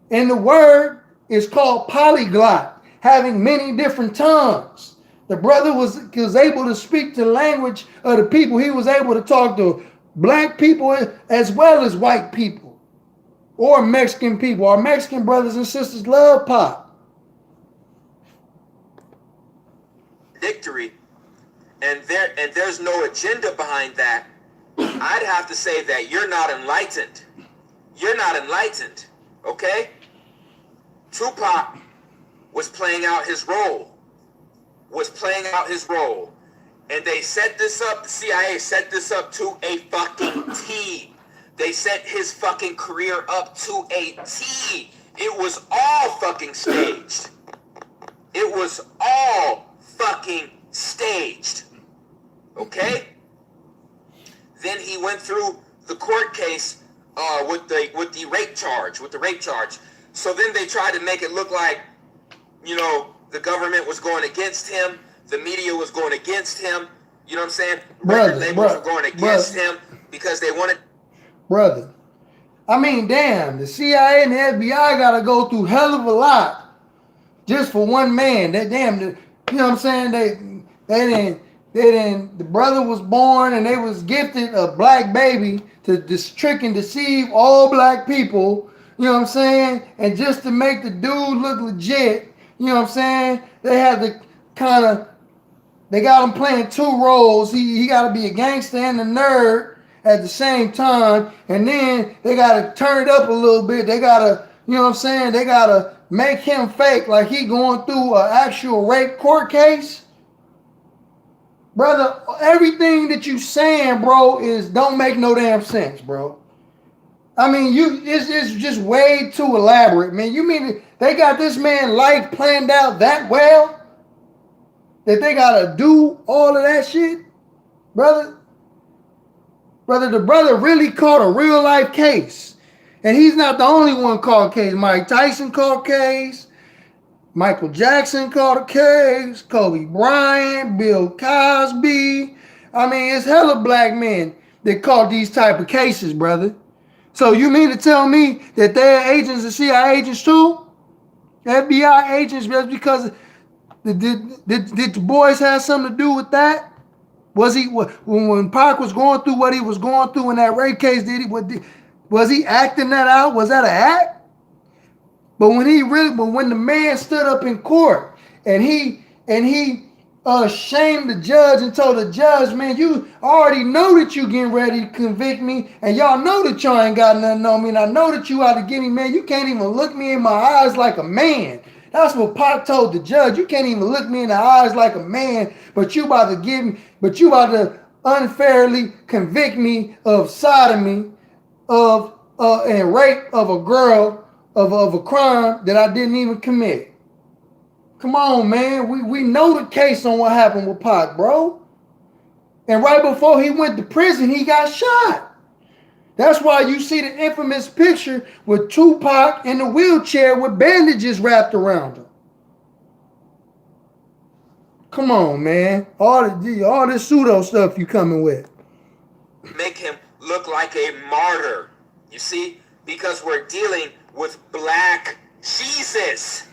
And the word is called polyglot, having many different tongues. The brother was able to speak the language of the people. He was able to talk to black people as well as white people or Mexican people. Our Mexican brothers and sisters love Pac. Victory, and there's no agenda behind that. I'd have to say that you're not enlightened. You're not enlightened, okay? Tupac was playing out his role. And they set this up, the CIA set this up to a fucking T. They set his fucking career up to a T. It was all fucking staged. It was all fucking staged. Okay? Then he went through the court case with the rape charge. So then they tried to make it look like, you know, the government was going against him, the media was going against him, you know what I'm saying? Record labels were going against him because they wanted... Brother, I mean, damn, the CIA and the FBI got to go through hell of a lot just for one man. That damn, you know what I'm saying? The brother was born and they was gifted a black baby to trick and deceive all black people, you know what I'm saying? And just to make the dude look legit, you know what I'm saying? They had to they got him playing two roles. He got to be a gangster and a nerd at the same time. And then they got to turn it up a little bit. They got to, you know what I'm saying? They got to make him fake like he going through an actual rape court case. Brother, everything that you saying, bro, don't make no damn sense, bro. I mean, it's just way too elaborate, man. You mean they got this man life planned out that well that they gotta do all of that shit, brother? Brother, the brother really caught a real life case, and he's not the only one caught case. Mike Tyson caught case. Michael Jackson caught a case, Kobe Bryant, Bill Cosby. I mean, it's hella black men that caught these type of cases, brother. So you mean to tell me that they're agents and CIA agents too? FBI agents just because did the boys have something to do with that? Was he when Pac was going through what he was going through in that rape case? Was he acting that out? Was that an act? But when the man stood up in court and he shamed the judge and told the judge, man, you already know that you getting ready to convict me, and y'all know that y'all ain't got nothing on me, and I know that you out to get me, man. You can't even look me in my eyes like a man. That's what Pac told the judge. You can't even look me in the eyes like a man, but you about to unfairly convict me of sodomy, of and rape of a girl, of a crime that I didn't even commit. Come on, man. We know the case on what happened with Pac, bro. And right before he went to prison, he got shot. That's why you see the infamous picture with Tupac in the wheelchair with bandages wrapped around him. Come on, man. All this pseudo stuff you coming with. Make him look like a martyr. You see? Because we're dealing with black Jesus.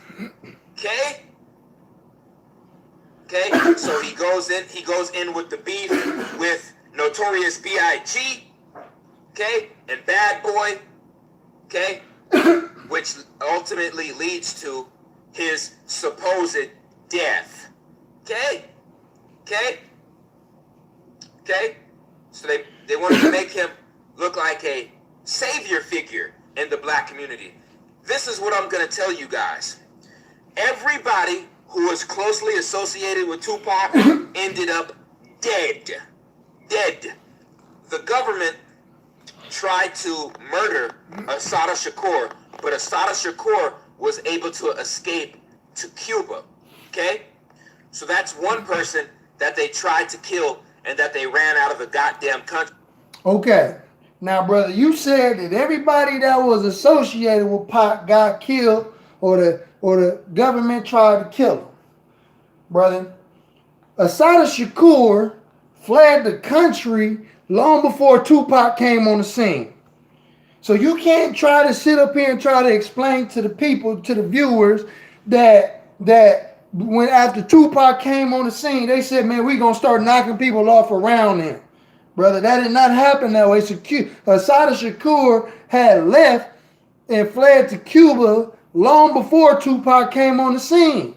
Okay? Okay? So he goes in with the beef with Notorious B.I.G. Okay? And Bad Boy. Okay? Which ultimately leads to his supposed death. Okay? Okay? Okay? So they wanted to make him look like a savior figure in the black community. This is what I'm going to tell you guys. Everybody who was closely associated with Tupac ended up dead. Dead. The government tried to murder Assata Shakur, but Assata Shakur was able to escape to Cuba. Okay? So that's one person that they tried to kill and that they ran out of the goddamn country. Okay. Now, brother, you said that everybody that was associated with Pac got killed, or the government tried to kill him. Brother, Assata Shakur fled the country long before Tupac came on the scene. So you can't try to sit up here and try to explain to the people, to the viewers, that when after Tupac came on the scene, they said, man, we gonna start knocking people off around him. Brother, that did not happen that way. Assata Shakur had left and fled to Cuba long before Tupac came on the scene.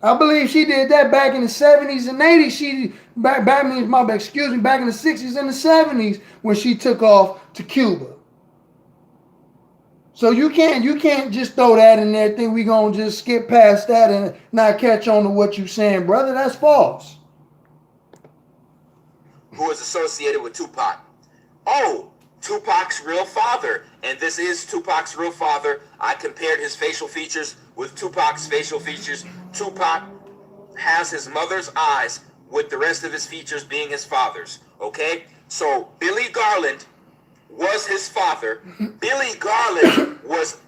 I believe she did that back in the 70s and 80s. Back in the 60s and the 70s when she took off to Cuba. So you can't just throw that in there, think we gonna just skip past that and not catch on to what you saying, brother. That's false. Who was associated with Tupac. Oh, Tupac's real father. And this is Tupac's real father. I compared his facial features with Tupac's facial features. Tupac has his mother's eyes with the rest of his features being his father's. Okay? So Billy Garland was his father. Billy Garland was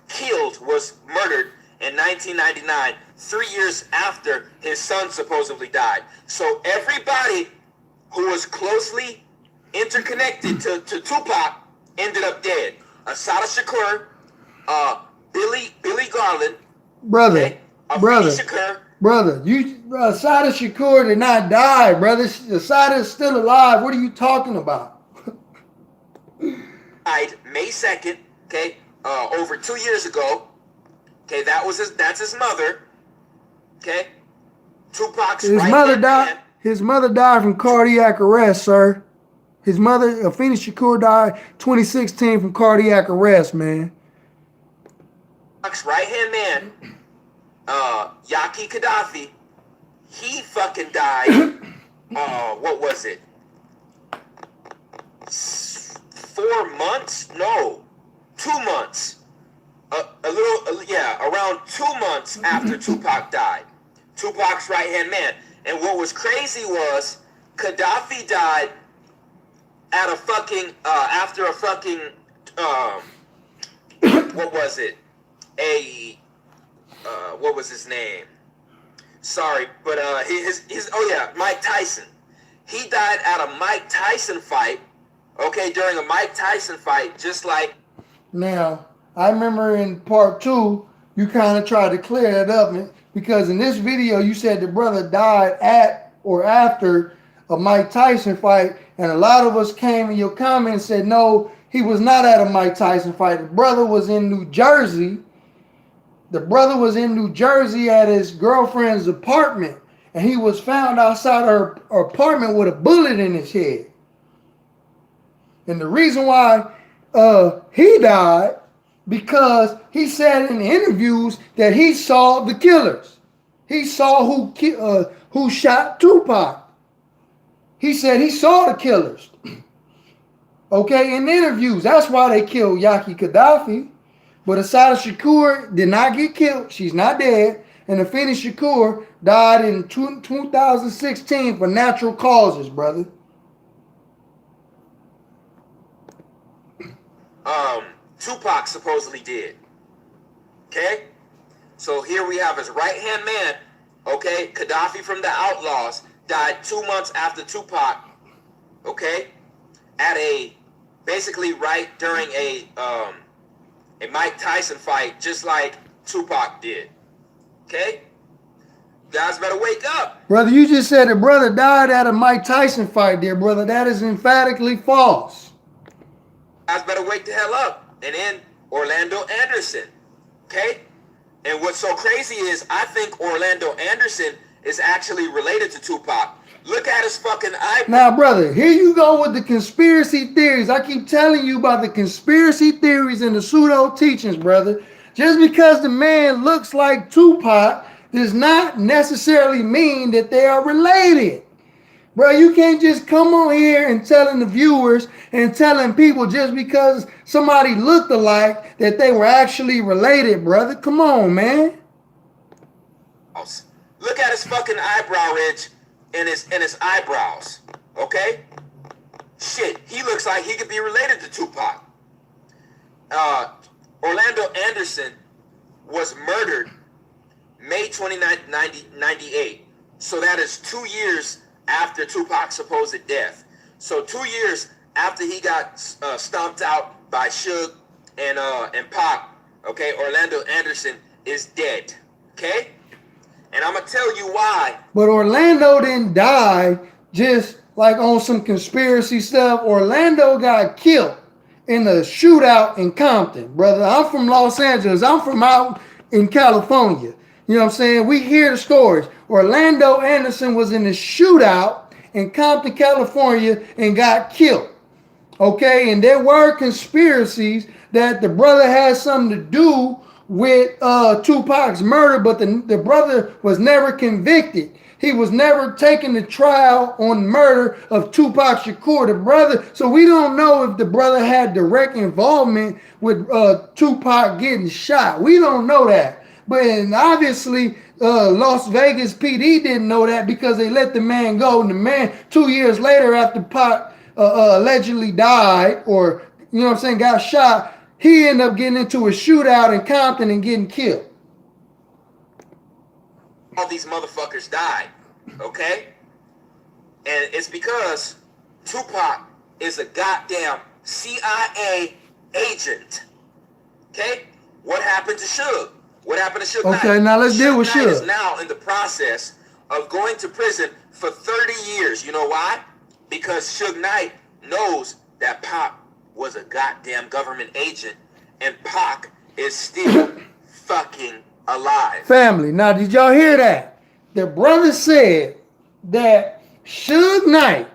murdered in 1999, 3 years after his son supposedly died. So everybody who was closely interconnected to Tupac ended up dead. Assata Shakur, Billy Garland, brother, Afeni Shakur. Brother, Assata Shakur did not die, brother. Assata is still alive. What are you talking about? Died May 2nd, okay, over 2 years ago. Okay, that's his mother. Okay? Tupac's His mother died. His mother died from cardiac arrest, sir. His mother, Afeni Shakur, died 2016 from cardiac arrest, man. Tupac's right-hand man, Yaki Gaddafi, he fucking died, what was it? 4 months? No, 2 months. Around 2 months after Tupac died. Tupac's right-hand man. And what was crazy was Gaddafi died at a fucking, after a fucking, what was it? what was his name? Sorry, but Mike Tyson. He died at a Mike Tyson fight. Okay, during a Mike Tyson fight, just like. Now, I remember in part 2, you kind of tried to clear that up, because in this video you said the brother died at or after a Mike Tyson fight, and a lot of us came in your comments and said no, he was not at a Mike Tyson fight. The brother was in New Jersey. The brother was in New Jersey at his girlfriend's apartment, and he was found outside her apartment with a bullet in his head. And the reason why he died, because he said in interviews that he saw the killers. He saw who shot Tupac. He said he saw the killers. Okay, in interviews. That's why they killed Yaki Gaddafi. But Asada Shakur did not get killed. She's not dead. And Afeni Shakur died in 2016 for natural causes, brother. Tupac supposedly did. Okay? So here we have his right-hand man, okay? Gaddafi from the Outlaws died 2 months after Tupac, okay? Basically right during a Mike Tyson fight, just like Tupac did. Okay? Guys better wake up. Brother, you just said the brother died at a Mike Tyson fight, dear brother. That is emphatically false. Guys better wake the hell up. And then Orlando Anderson. Okay? And what's so crazy is I think Orlando Anderson is actually related to Tupac. Look at his fucking eye. Now, brother, here you go with the conspiracy theories. I keep telling you about the conspiracy theories and the pseudo teachings, brother. Just because the man looks like Tupac does not necessarily mean that they are related. Bro, you can't just come on here and telling the viewers and telling people just because somebody looked alike that they were actually related, brother. Come on, man. Look at his fucking eyebrow ridge and his eyebrows. Okay? Shit, he looks like he could be related to Tupac. Orlando Anderson was murdered May 29, 1998. So that is 2 years after Tupac's supposed death. So 2 years after he got stomped out by Suge and Pac, okay, Orlando Anderson is dead. Okay? And I'm going to tell you why. But Orlando didn't die just like on some conspiracy stuff. Orlando got killed in a shootout in Compton, brother. I'm from Los Angeles. I'm from out in California. You know what I'm saying? We hear the stories. Orlando Anderson was in a shootout in Compton, California, and got killed. Okay? And there were conspiracies that the brother had something to do with Tupac's murder, but the brother was never convicted. He was never taken to trial on murder of Tupac Shakur, the brother. So we don't know if the brother had direct involvement with Tupac getting shot. We don't know that. But obviously, Las Vegas PD didn't know that because they let the man go. And the man, 2 years later after Pac allegedly died or, you know what I'm saying, got shot, he ended up getting into a shootout in Compton and getting killed. All these motherfuckers died, okay? And it's because Tupac is a goddamn CIA agent, okay? What happened to Suge? What happened to Suge Knight? Okay, now let's deal with Suge Knight is Suge. now in the process of going to prison for 30 years. You know why? Because Suge Knight knows that Pac was a goddamn government agent and Pac is still fucking alive. Family, now did y'all hear that? The brother said that Suge Knight,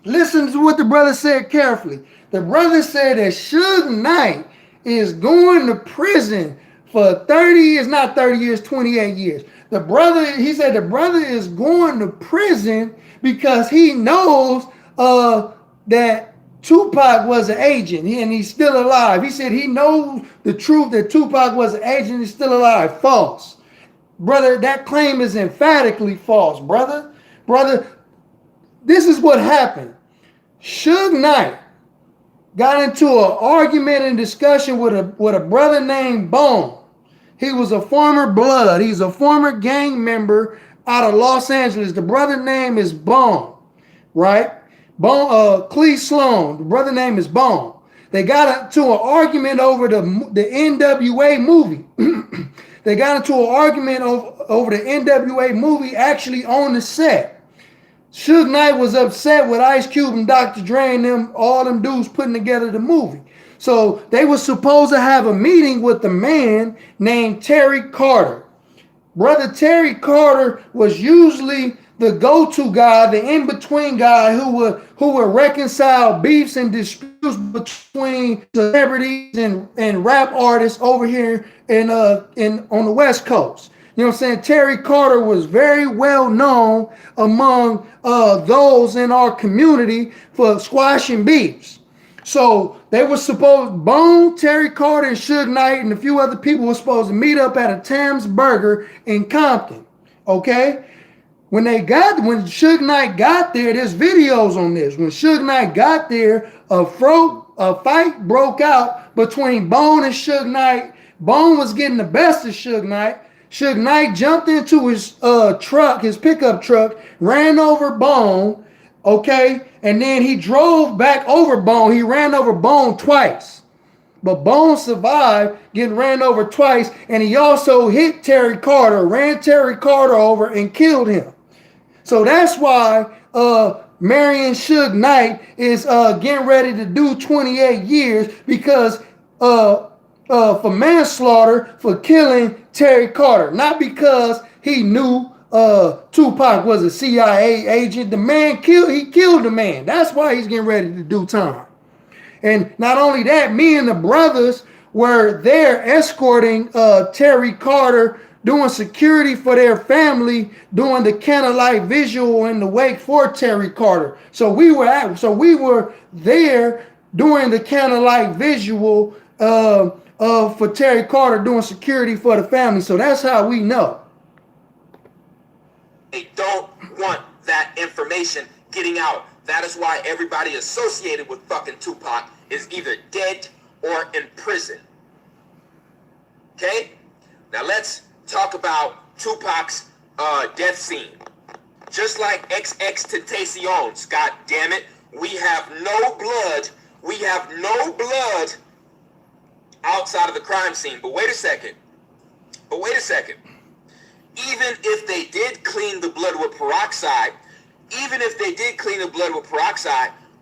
listen to what the brother said carefully. The brother said that Suge Knight is going to prison for 30 years, not 30 years, 28 years. The brother, he said the brother is going to prison because he knows that Tupac was an agent and he's still alive. He said he knows the truth that Tupac was an agent and he's still alive. False. Brother, that claim is emphatically false, brother. Brother, this is what happened. Suge Knight got into an argument and discussion with a brother named Bone. He was a former Blood. He's a former gang member out of Los Angeles. The brother name is Bone, right? Bone, Clee Sloan. The brother name is Bone. They got into an argument over the NWA movie. They got into an argument over the NWA movie actually on the set. Suge Knight was upset with Ice Cube and Dr. Dre and them, all them dudes putting together the movie. So they were supposed to have a meeting with a man named Terry Carter. Brother Terry Carter was usually the go-to guy, the in-between guy who would reconcile beefs and disputes between celebrities and rap artists over here on the West Coast. You know what I'm saying? Terry Carter was very well known among those in our community for squashing beefs. So they were supposed, Bone, Terry Carter, and Suge Knight, and a few other people were supposed to meet up at a Tam's Burger in Compton. Okay? When Suge Knight got there, there's videos on this. When Suge Knight got there, a fight broke out between Bone and Suge Knight. Bone was getting the best of Suge Knight. Suge Knight jumped into his truck, his pickup truck, ran over Bone, okay? And then he drove back over Bone. He ran over Bone twice. But Bone survived getting ran over twice, and he also hit Terry Carter, ran Terry Carter over, and killed him. So that's why Marion Suge Knight is getting ready to do 28 years because for manslaughter for killing Terry Carter. Not because he knew Tupac was a CIA agent. The man killed the man. That's why he's getting ready to do time. And not only that, me and the brothers were there escorting Terry Carter, doing security for their family, doing the candlelight visual in the wake for Terry Carter. So we were there doing the candlelight visual for Terry Carter, doing security for the family. So that's how we know. They don't want that information getting out. That is why everybody associated with fucking Tupac is either dead or in prison. Okay? Now let's talk about Tupac's death scene. Just like XXXTentacion's, god damn it, we have no blood. We have no blood outside of the crime scene. But wait a second. Even if they did clean the blood with peroxide,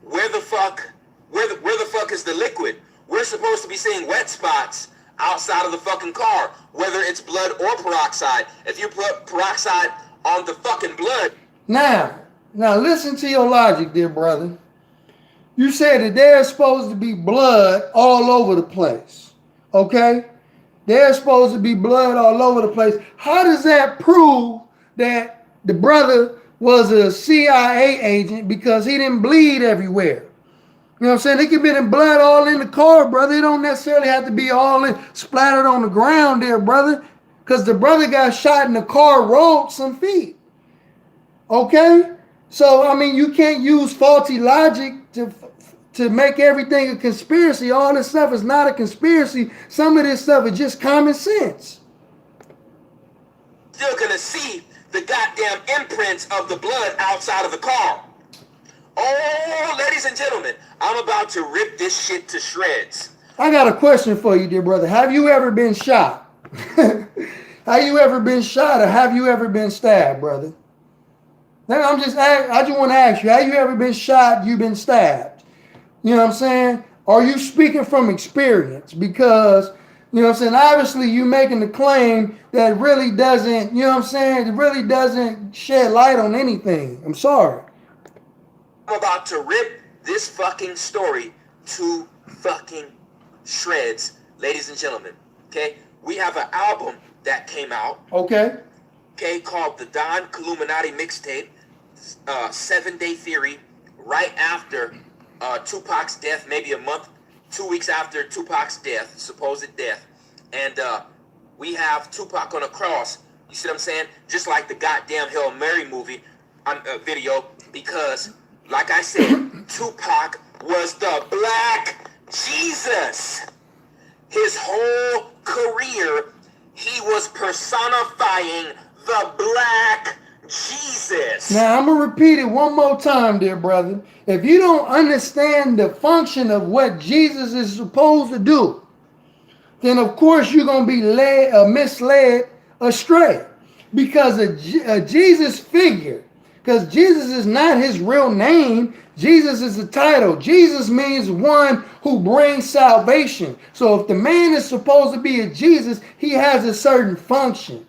where the fuck is the liquid? We're supposed to be seeing wet spots outside of the fucking car, whether it's blood or peroxide. If you put peroxide on the fucking blood. Now listen to your logic, dear brother. You said that there's supposed to be blood all over the place. Okay? There's supposed to be blood all over the place. How does that prove that the brother was a CIA agent because he didn't bleed everywhere? You know what I'm saying? It could be in blood all in the car, brother. It don't necessarily have to be all in splattered on the ground there, brother. Because the brother got shot in the car, rolled some feet. Okay? So, I mean, you can't use faulty logic to make everything a conspiracy. All this stuff is not a conspiracy. Some of this stuff is just common sense. Still gonna see the goddamn imprints of the blood outside of the car. Oh, ladies and gentlemen, I'm about to rip this shit to shreds. I got a question for you, dear brother. Have you ever been shot? Have you ever been shot or have you ever been stabbed, brother? I just want to ask you, have you ever been shot, you've been stabbed? You know what I'm saying? Are you speaking from experience? Because, you know what I'm saying, obviously you making the claim that really doesn't, you know what I'm saying, it really doesn't shed light on anything. I'm sorry. I'm about to rip this fucking story to fucking shreds, ladies and gentlemen. Okay? We have an album that came out. Okay, called the Don Illuminati Mixtape, 7 Day Theory, right after Tupac's death, maybe a month, 2 weeks after Tupac's death, supposed death. And we have Tupac on a cross. You see what I'm saying? Just like the goddamn Hail Mary movie video, because, like I said, Tupac was the Black Jesus. His whole career, he was personifying the black Jesus. Now, I'm going to repeat it one more time, dear brother. If you don't understand the function of what Jesus is supposed to do, then of course you're going to be misled astray. Because a Jesus figure, because Jesus is not his real name, Jesus is the title. Jesus means one who brings salvation. So if the man is supposed to be a Jesus, he has a certain function.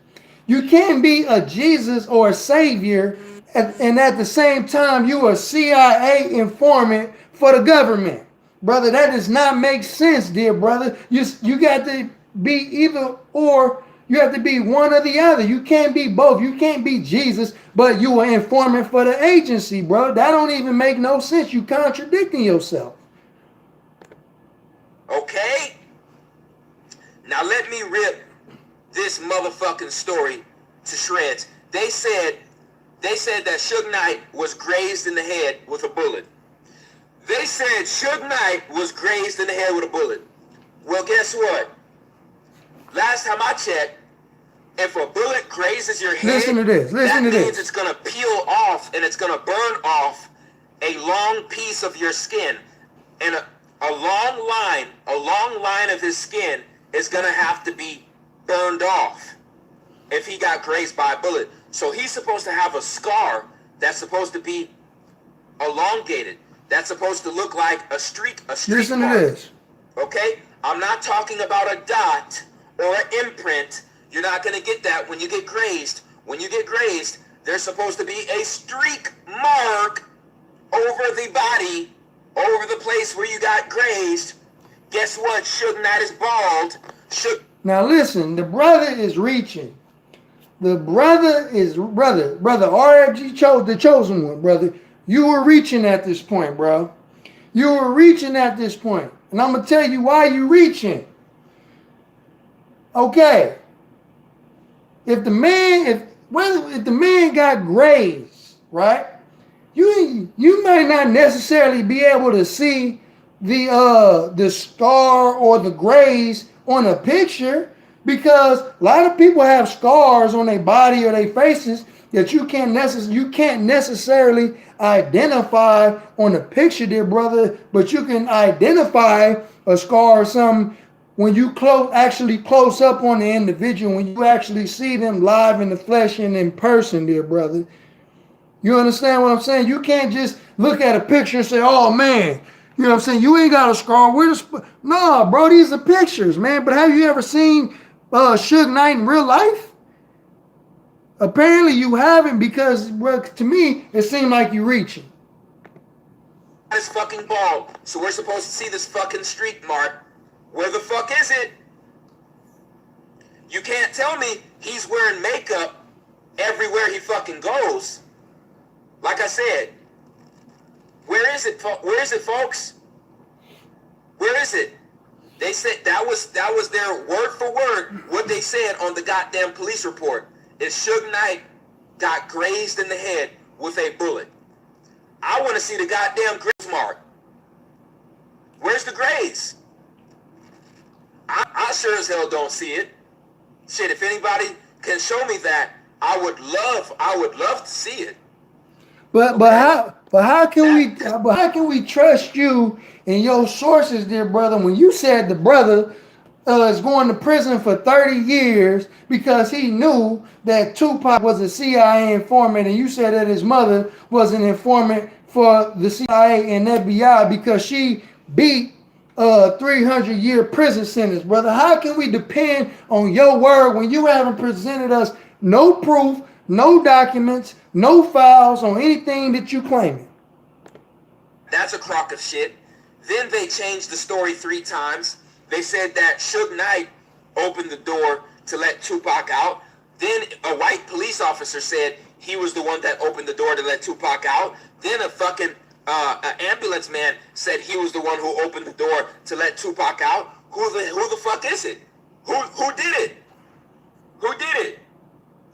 You can't be a Jesus or a savior and at the same time you are a CIA informant for the government. Brother, that does not make sense, dear brother. You got to be either or. You have to be one or the other. You can't be both. You can't be Jesus, but you are informant for the agency, bro. That don't even make no sense. You contradicting yourself. Okay? Now let me rip this motherfucking story to shreds. They said that Suge Knight was grazed in the head with a bullet. They said Suge Knight was grazed in the head with a bullet. Well, guess what? Last time I checked, if a bullet grazes your head, Listen to this. Listen to that means this. it's going to peel off and it's going to burn off a long piece of your skin. And a long line of his skin is going to have to be burned off if he got grazed by a bullet. So he's supposed to have a scar that's supposed to be elongated. That's supposed to look like a streak Listen mark. to this. Okay? I'm not talking about a dot or an imprint. You're not going to get that when you get grazed. When you get grazed, there's supposed to be a streak mark over the body, over the place where you got grazed. Guess what? Suge Knight is bald. Now listen, the brother is reaching. The brother is brother RFG chose the chosen one, brother. You were reaching at this point, bro. You were reaching at this point. And I'm gonna tell you why you reaching. Okay. If the man got grazed, right? You might not necessarily be able to see the scar or the graze on a picture, because a lot of people have scars on their body or their faces that you can't necessarily identify on a picture, dear brother, but you can identify a scar or something when you actually close up on the individual, when you actually see them live in the flesh and in person, dear brother. You understand what I'm saying? You can't just look at a picture and say, oh man, you know what I'm saying? You ain't got a scar. No, bro, these are pictures, man. But have you ever seen Suge Knight in real life? Apparently you haven't, because, well, to me, it seemed like you reaching. It's fucking bald. So we're supposed to see this fucking streak mark. Where the fuck is it? You can't tell me he's wearing makeup everywhere he fucking goes. Like I said, where is it? Where is it, folks? Where is it? They said that was their word for word what they said on the goddamn police report. Is Suge Knight got grazed in the head with a bullet. I want to see the goddamn graze mark. Where's the graze? I sure as hell don't see it. Shit, if anybody can show me that, I would love to see it. But how can we trust you and your sources, dear brother, when you said the brother is going to prison for 30 years because he knew that Tupac was a CIA informant, and you said that his mother was an informant for the CIA and FBI because she beat 300-year prison sentence, brother? How can we depend on your word when you haven't presented us no proof, no documents, no files on anything that you claiming? That's a crock of shit. Then they changed the story 3 times. They said that Suge Knight opened the door to let Tupac out. Then a white police officer said he was the one that opened the door to let Tupac out. Then a fucking an ambulance man said he was the one who opened the door to let Tupac out. Who the fuck is it? Who did it? Who did it?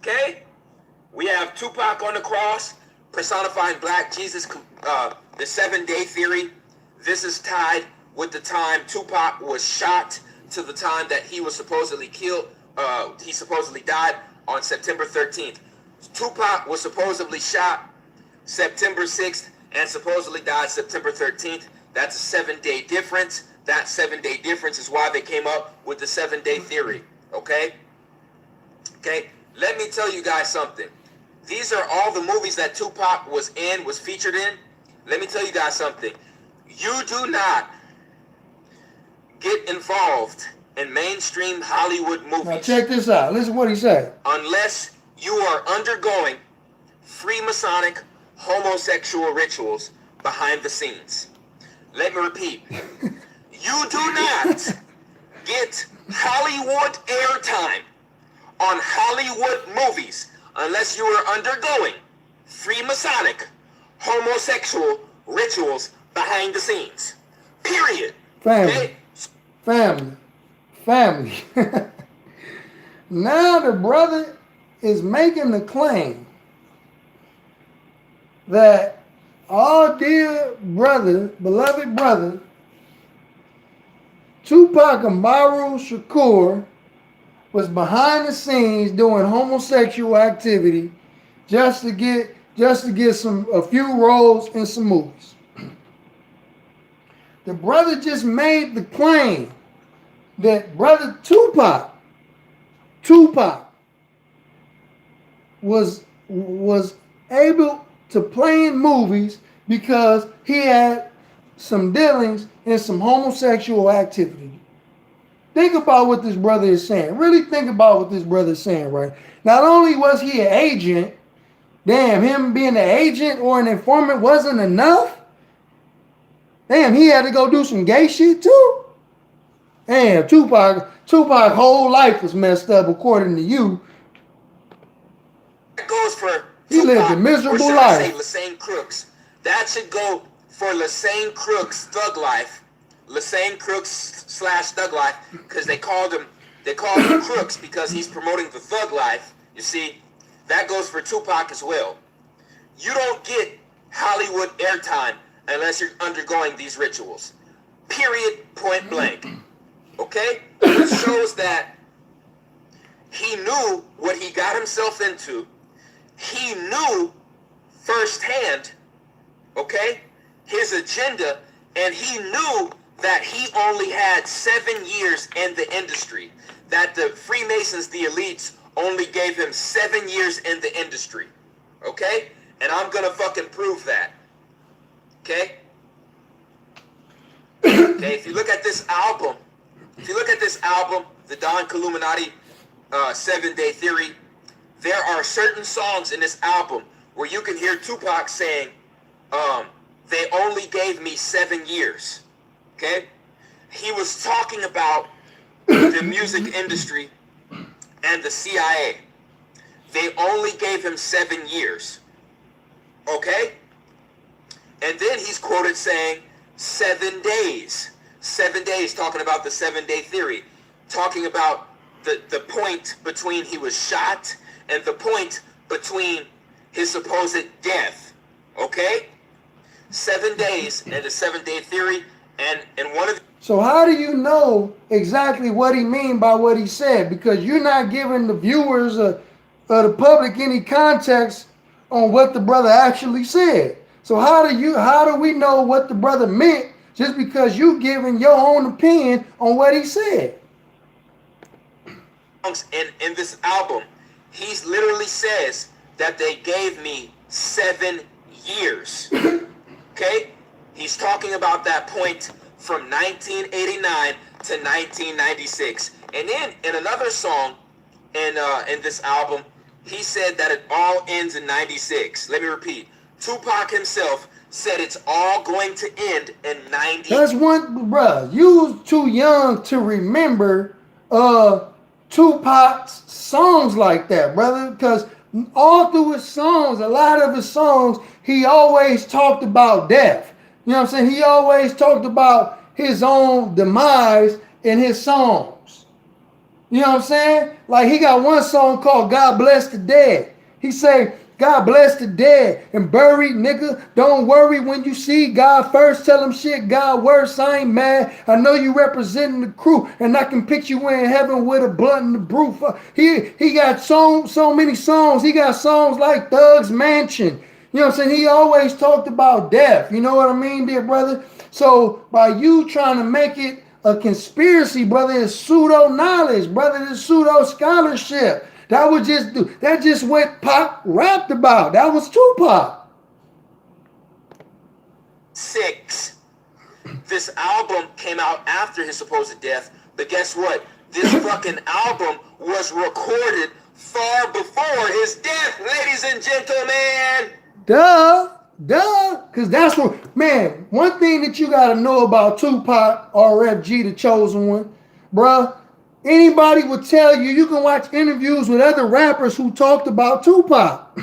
Okay? We have Tupac on the cross, personifying Black Jesus, the 7-day theory. This is tied with the time Tupac was shot to the time that he was supposedly killed he supposedly died on September 13th. Tupac was supposedly shot September 6th and supposedly died September 13th. That's a 7-day difference. That 7-day difference is why they came up with the 7-day theory. Okay? Okay? Let me tell you guys something. These are all the movies that Tupac was featured in. Let me tell you guys something. You do not get involved in mainstream Hollywood movies. Now check this out. Listen to what he said. Unless you are undergoing Freemasonic homosexual rituals behind the scenes. Let me repeat. You do not get Hollywood airtime on Hollywood movies unless you are undergoing Freemasonic homosexual rituals behind the scenes. Period. Family. Okay? Family. Now the brother is making the claim that our dear brother, beloved brother, Tupac Amaru Shakur was behind the scenes doing homosexual activity just to get a few roles in some movies. The brother just made the claim that brother Tupac was able to play in movies because he had some dealings in some homosexual activity. Think about what this brother is saying. Really think about what this brother is saying, right? Not only was he an agent, damn, him being an agent or an informant wasn't enough. Damn, he had to go do some gay shit too. Damn, Tupac's whole life was messed up according to you. That goes for He lived a miserable life. I say Lassane Crooks. That should go for Lassane Crooks' thug life. Lassane Crooks / thug life, because they called him Crooks because he's promoting the thug life. You see, that goes for Tupac as well. You don't get Hollywood airtime unless you're undergoing these rituals. Period, point blank. Okay? It shows that he knew what he got himself into. He knew firsthand, okay, his agenda, and he knew that he only had 7 years in the industry. That the Freemasons, the elites, only gave him 7 years in the industry. Okay? And I'm gonna fucking prove that. Okay? Okay, if you look at this album, the Don Illuminati 7-Day Theory, there are certain songs in this album where you can hear Tupac saying, they only gave me 7 years. Okay? He was talking about the music industry and the CIA. They only gave him 7 years. Okay? And then he's quoted saying 7 days. 7 days, talking about the 7-Day Theory. Talking about the point between he was shot and the point between his supposed death. Okay? 7 days and the 7-Day Theory. And one of... So how do you know exactly what he mean by what he said? Because you're not giving the viewers or the public any context on what the brother actually said. So how do we know what the brother meant just because you giving your own opinion on what he said? In this album, he literally says that they gave me 7 years. Okay? He's talking about that point from 1989 to 1996. And then in another song in this album, he said that it all ends in 96. Let me repeat. Tupac himself said it's all going to end in 90. That's one, bruh. You was too young to remember Tupac's songs like that, brother. Because all through his songs, a lot of his songs, he always talked about death. You know what I'm saying? He always talked about his own demise in his songs. You know what I'm saying? Like he got one song called God Bless the Dead. He say, God bless the dead and buried, nigga. Don't worry when you see God first. Tell him shit, God worse. I ain't mad. I know you representing the crew, and I can picture you in heaven with a blunt and the brew. He got so many songs. He got songs like Thug's Mansion. You know what I'm saying? He always talked about death. You know what I mean, dear brother? So by you trying to make it a conspiracy, brother, is pseudo knowledge, brother, is pseudo scholarship. That just what Pac rapped about. That was Tupac. 6. This album came out after his supposed death, but guess what? This fucking album was recorded far before his death, ladies and gentlemen. Duh. Because that's what, man, one thing that you got to know about Tupac, RFG, the chosen one, bruh, anybody would tell you, you can watch interviews with other rappers who talked about Tupac.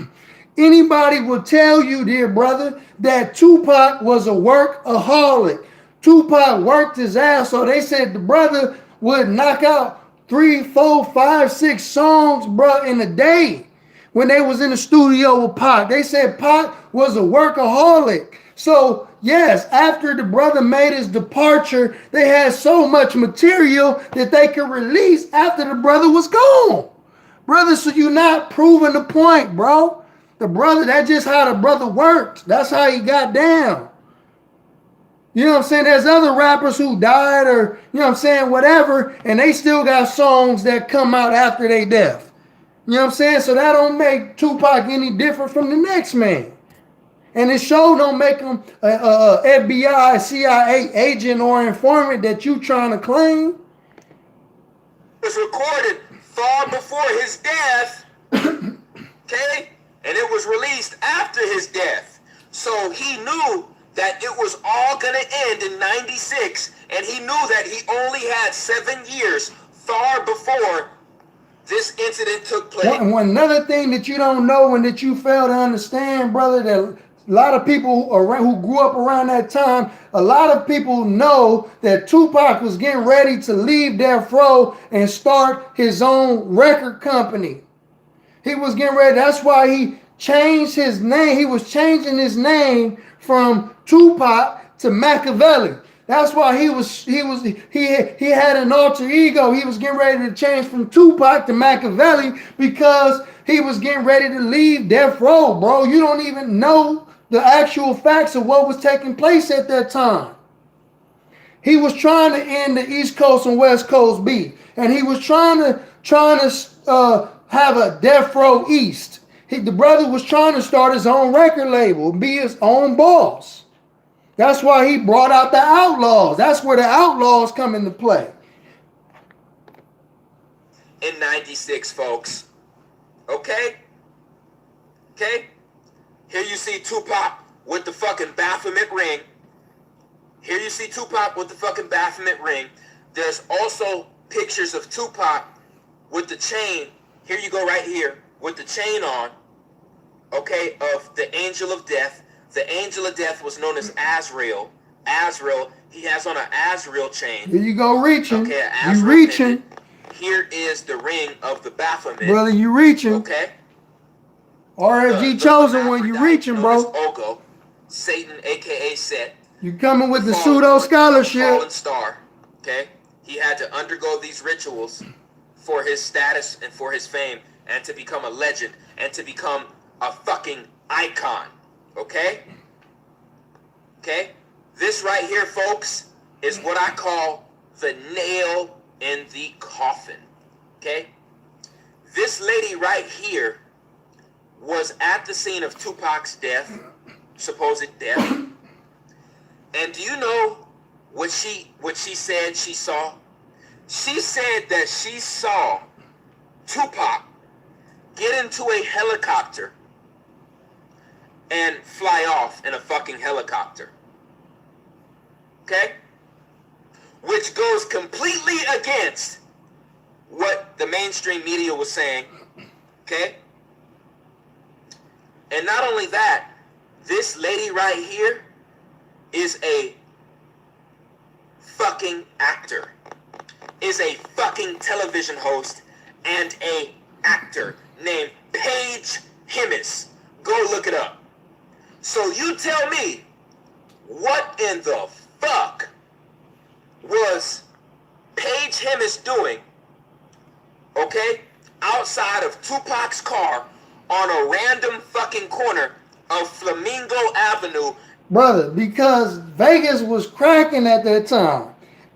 Anybody would tell you, dear brother, that Tupac was a workaholic. Tupac worked his ass off. They said the brother would knock out 3, 4, 5, 6 songs, bruh, in a day. When they was in the studio with Pac, they said Pac was a workaholic. So yes, after the brother made his departure, they had so much material that they could release after the brother was gone. Brother, so you not proving the point, bro. The brother, that's just how the brother worked. That's how he got down. You know what I'm saying? There's other rappers who died or, you know what I'm saying, whatever, and they still got songs that come out after their death. You know what I'm saying? So that don't make Tupac any different from the next man. And it sure don't make him a FBI, CIA agent or informant that you trying to claim. It was recorded far before his death, okay? And it was released after his death. So he knew that it was all going to end in 96, and he knew that he only had 7 years far before this incident took place. Another thing that you don't know and that you fail to understand, brother, that a lot of people who grew up around that time, a lot of people know that Tupac was getting ready to leave Death Row and start his own record company. He was getting ready. That's why he changed his name. He was changing his name from Tupac to Machiavelli. That's why he had an alter ego. He was getting ready to change from Tupac to Machiavelli because he was getting ready to leave Death Row, bro. You don't even know the actual facts of what was taking place at that time. He was trying to end the East Coast and West Coast beef, and he was trying to have a Death Row East. The brother was trying to start his own record label, be his own boss. That's why he brought out the Outlaws. That's where the Outlaws come into play. In 96, folks. Okay? Okay? Here you see Tupac with the fucking Baphomet ring. Here you see Tupac with the fucking Baphomet ring. There's also pictures of Tupac with the chain. Here you go right here with the chain on. Okay? Of the Angel of Death. The Angel of Death was known as Azrael. Azrael, he has on an Azrael chain. Here you go reaching. Okay, you reaching. Pendant. Here is the ring of the Baphomet. Brother, you reaching. Okay. RFG chosen when you reaching, bro. Ogo, Satan, aka Set. You coming with the pseudo scholarship. Fallen star. Okay. He had to undergo these rituals for his status and for his fame, and to become a legend, and to become a fucking icon. Okay? Okay? This right here, folks, is what I call the nail in the coffin. Okay? This lady right here was at the scene of Tupac's death, supposed death. And do you know what she said she saw? She said that she saw Tupac get into a helicopter and fly off in a fucking helicopter. Okay? Which goes completely against what the mainstream media was saying. Okay? And not only that, this lady right here is a fucking actor. Is a fucking television host and a actor named Paige Himmis. Go look it up. So you tell me, what in the fuck was Paige Hemmis doing, okay, outside of Tupac's car on a random fucking corner of Flamingo Avenue? Brother, because Vegas was cracking at that time.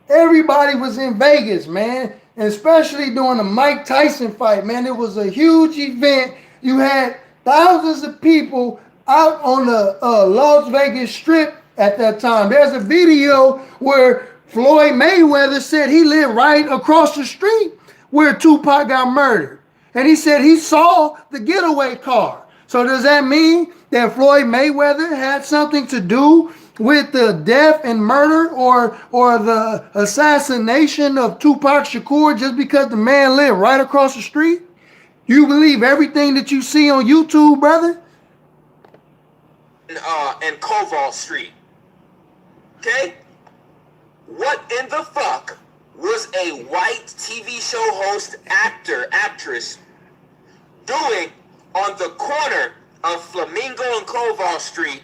Everybody was in Vegas, man. And especially during the Mike Tyson fight, man. It was a huge event. You had thousands of people out on the Las Vegas Strip at that time. There's a video where Floyd Mayweather said he lived right across the street where Tupac got murdered. And he said he saw the getaway car. So does that mean that Floyd Mayweather had something to do with the death and murder or the assassination of Tupac Shakur just because the man lived right across the street? You believe everything that you see on YouTube, brother? And Koval Street. Okay? What in the fuck was a white TV show host, actress doing on the corner of Flamingo and Koval Street,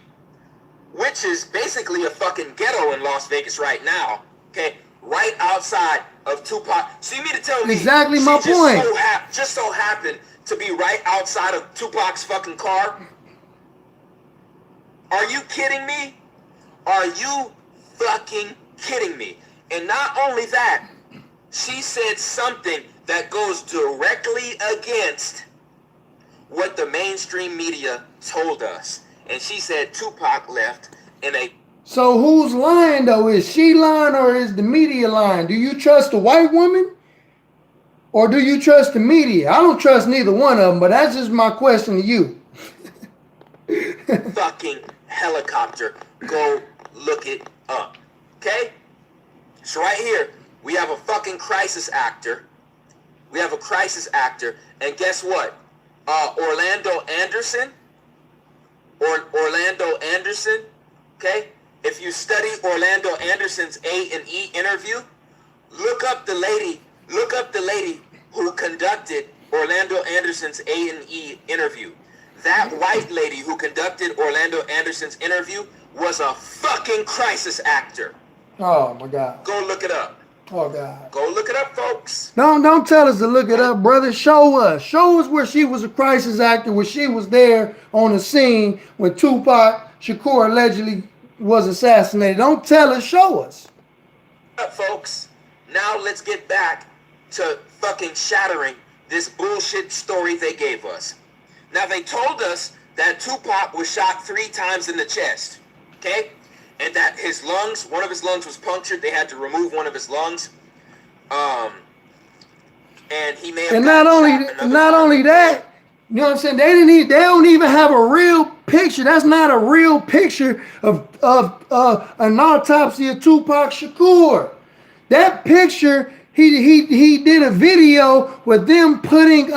which is basically a fucking ghetto in Las Vegas right now, okay? Right outside of Tupac. So you mean to tell me exactly my point. Just so happened to be right outside of Tupac's fucking car? Are you kidding me? Are you fucking kidding me? And not only that, she said something that goes directly against what the mainstream media told us. And she said Tupac left in a... So who's lying though? Is she lying or is the media lying? Do you trust the white woman or do you trust the media? I don't trust neither one of them, but that's just my question to you. fucking helicopter. Go look it up. Okay? So right here, we have a fucking crisis actor. We have a crisis actor. And guess what? Orlando Anderson, okay? If you study Orlando Anderson's A&E interview, look up the lady who conducted Orlando Anderson's A&E interview. That white lady who conducted Orlando Anderson's interview was a fucking crisis actor. Oh my God. Go look it up. Oh God. Go look it up, folks. Don't tell us to look it up, brother. Show us. Show us where she was a crisis actor, where she was there on the scene when Tupac Shakur allegedly was assassinated. Don't tell us, show us. Up, folks. Now let's get back to fucking shattering this bullshit story they gave us. Now they told us that Tupac was shot 3 times in the chest, okay? And that his lungs, one of his lungs was punctured. They had to remove one of his lungs. And he may have not only that, you know what I'm saying? They don't even have a real picture. That's not a real picture of an autopsy of Tupac Shakur. That picture, he did a video with them putting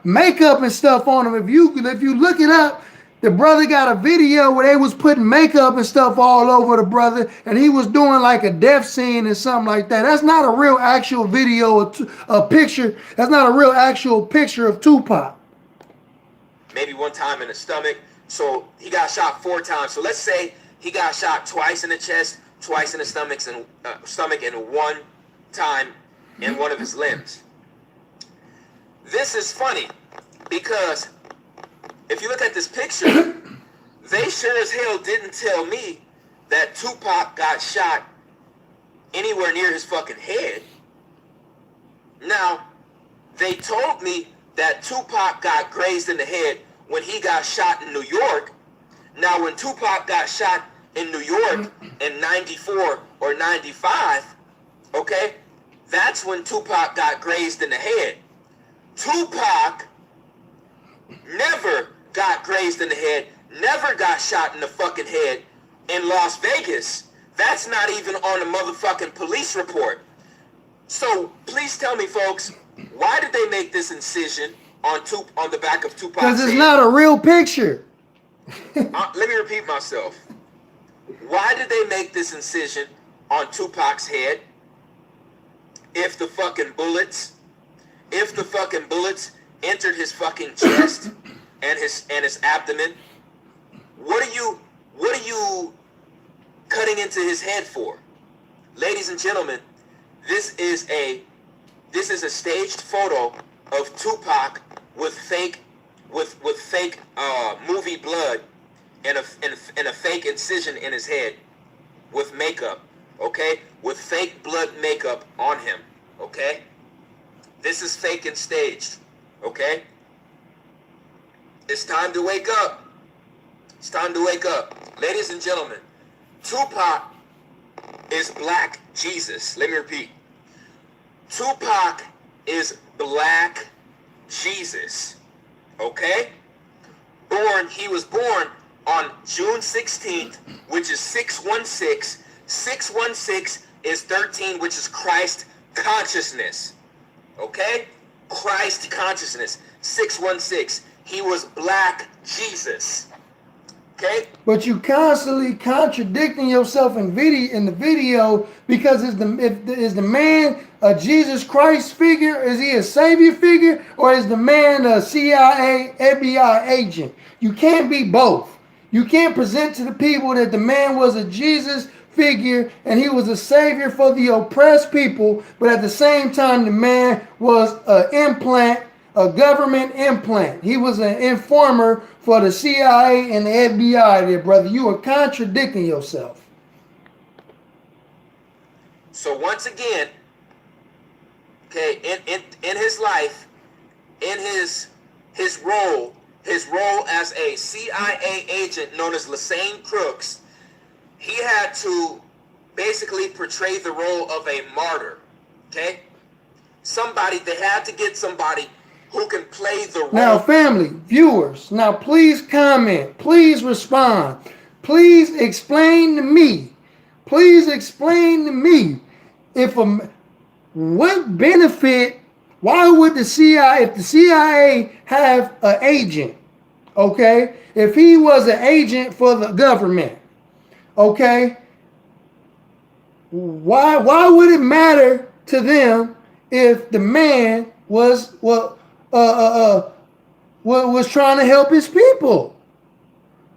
makeup and stuff on him. If you look it up, the brother got a video where they was putting makeup and stuff all over the brother, and he was doing like a death scene and something like that. That's not a real actual video, a picture. That's not a real actual picture of Tupac. Maybe one time in the stomach. So he got shot 4 times. So let's say he got shot twice in the chest, twice in the stomach, and 1 time in one of his limbs. This is funny because if you look at this picture, they sure as hell didn't tell me that Tupac got shot anywhere near his fucking head. Now, they told me that Tupac got grazed in the head when he got shot in New York. Now, when Tupac got shot in New York in 94 or 95, okay, that's when Tupac got grazed in the head. Tupac never got grazed in the head, never got shot in the fucking head in Las Vegas. That's not even on the motherfucking police report. So please tell me, folks, why did they make this incision on the back of Tupac's head? Because it's not a real picture. Let me repeat myself. Why did they make this incision on Tupac's head if the fucking bullets entered his fucking chest and his abdomen. What are you cutting into his head for? Ladies and gentlemen, this is a staged photo of Tupac with fake movie blood and a fake incision in his head with makeup, okay? With fake blood makeup on him, okay? This is fake and staged, okay? It's time to wake up. It's time to wake up. Ladies and gentlemen, Tupac is Black Jesus. Let me repeat. Tupac is Black Jesus, okay? He was born on June 16th, which is 616. 616 is 13, which is Christ consciousness, okay? Christ consciousness, 616. He was Black Jesus, okay? But you constantly contradicting yourself in the video because is the man a Jesus Christ figure? Is he a savior figure, or is the man a CIA, FBI agent? You can't be both. You can't present to the people that the man was a Jesus figure and he was a savior for the oppressed people, but at the same time the man was an implant, a government implant. He was an informer for the CIA and the FBI there, brother. You are contradicting yourself. So once again, okay, in his life, in his role as a CIA agent known as Lassane Crooks, he had to basically portray the role of a martyr, okay? They had to get somebody who can play the role. Now, family, viewers, now please comment, please respond, please explain to me, what benefit, why would the CIA, if the CIA have an agent, okay, if he was an agent for the government, okay, why would it matter to them if the man was trying to help his people?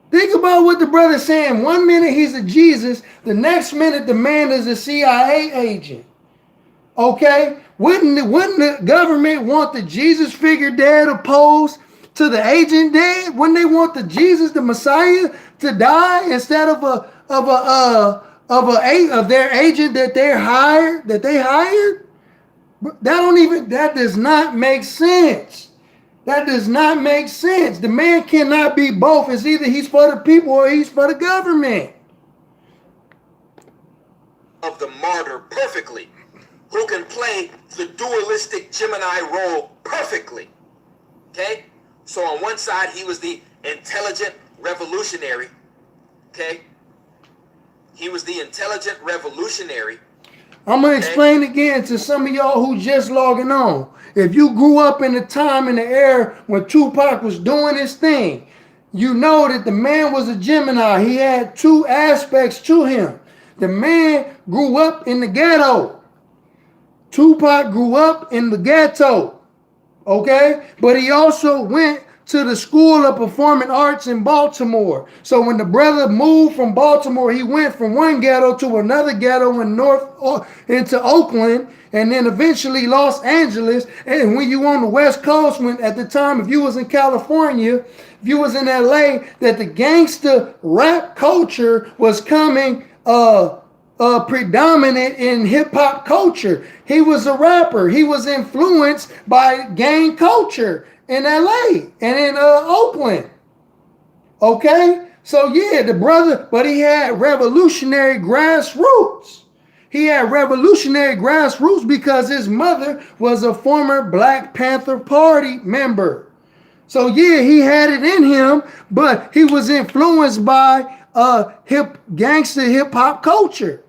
Think about what the brother's saying. 1 minute he's a Jesus, the next minute the man is a CIA agent. Okay? Wouldn't the government want the Jesus figure dead opposed to the agent dead? Wouldn't they want the Jesus, the Messiah, to die instead of their agent that they hired? That does not make sense. That does not make sense. The man cannot be both. It's either he's for the people or he's for the government. Of the martyr perfectly, who can play the dualistic Gemini role perfectly, okay? So on one side, he was the intelligent revolutionary, okay? He was the intelligent revolutionary. I'm going to explain again to some of y'all who just logging on. If you grew up in the time and the era when Tupac was doing his thing, you know that the man was a Gemini. He had two aspects to him. The man grew up in the ghetto. Tupac grew up in the ghetto, okay? But he also went to the School of Performing Arts in Baltimore. So when the brother moved from Baltimore, he went from one ghetto to another ghetto in into Oakland, and then eventually Los Angeles. And when you on the West Coast, when at the time, if you was in California, if you was in LA, that the gangster rap culture was coming predominant in hip hop culture. He was a rapper. He was influenced by gang culture in LA and in Oakland. Okay? So yeah, the brother, but he had revolutionary grassroots. He had revolutionary grassroots because his mother was a former Black Panther Party member. So yeah, he had it in him, but he was influenced by gangster hip hop culture.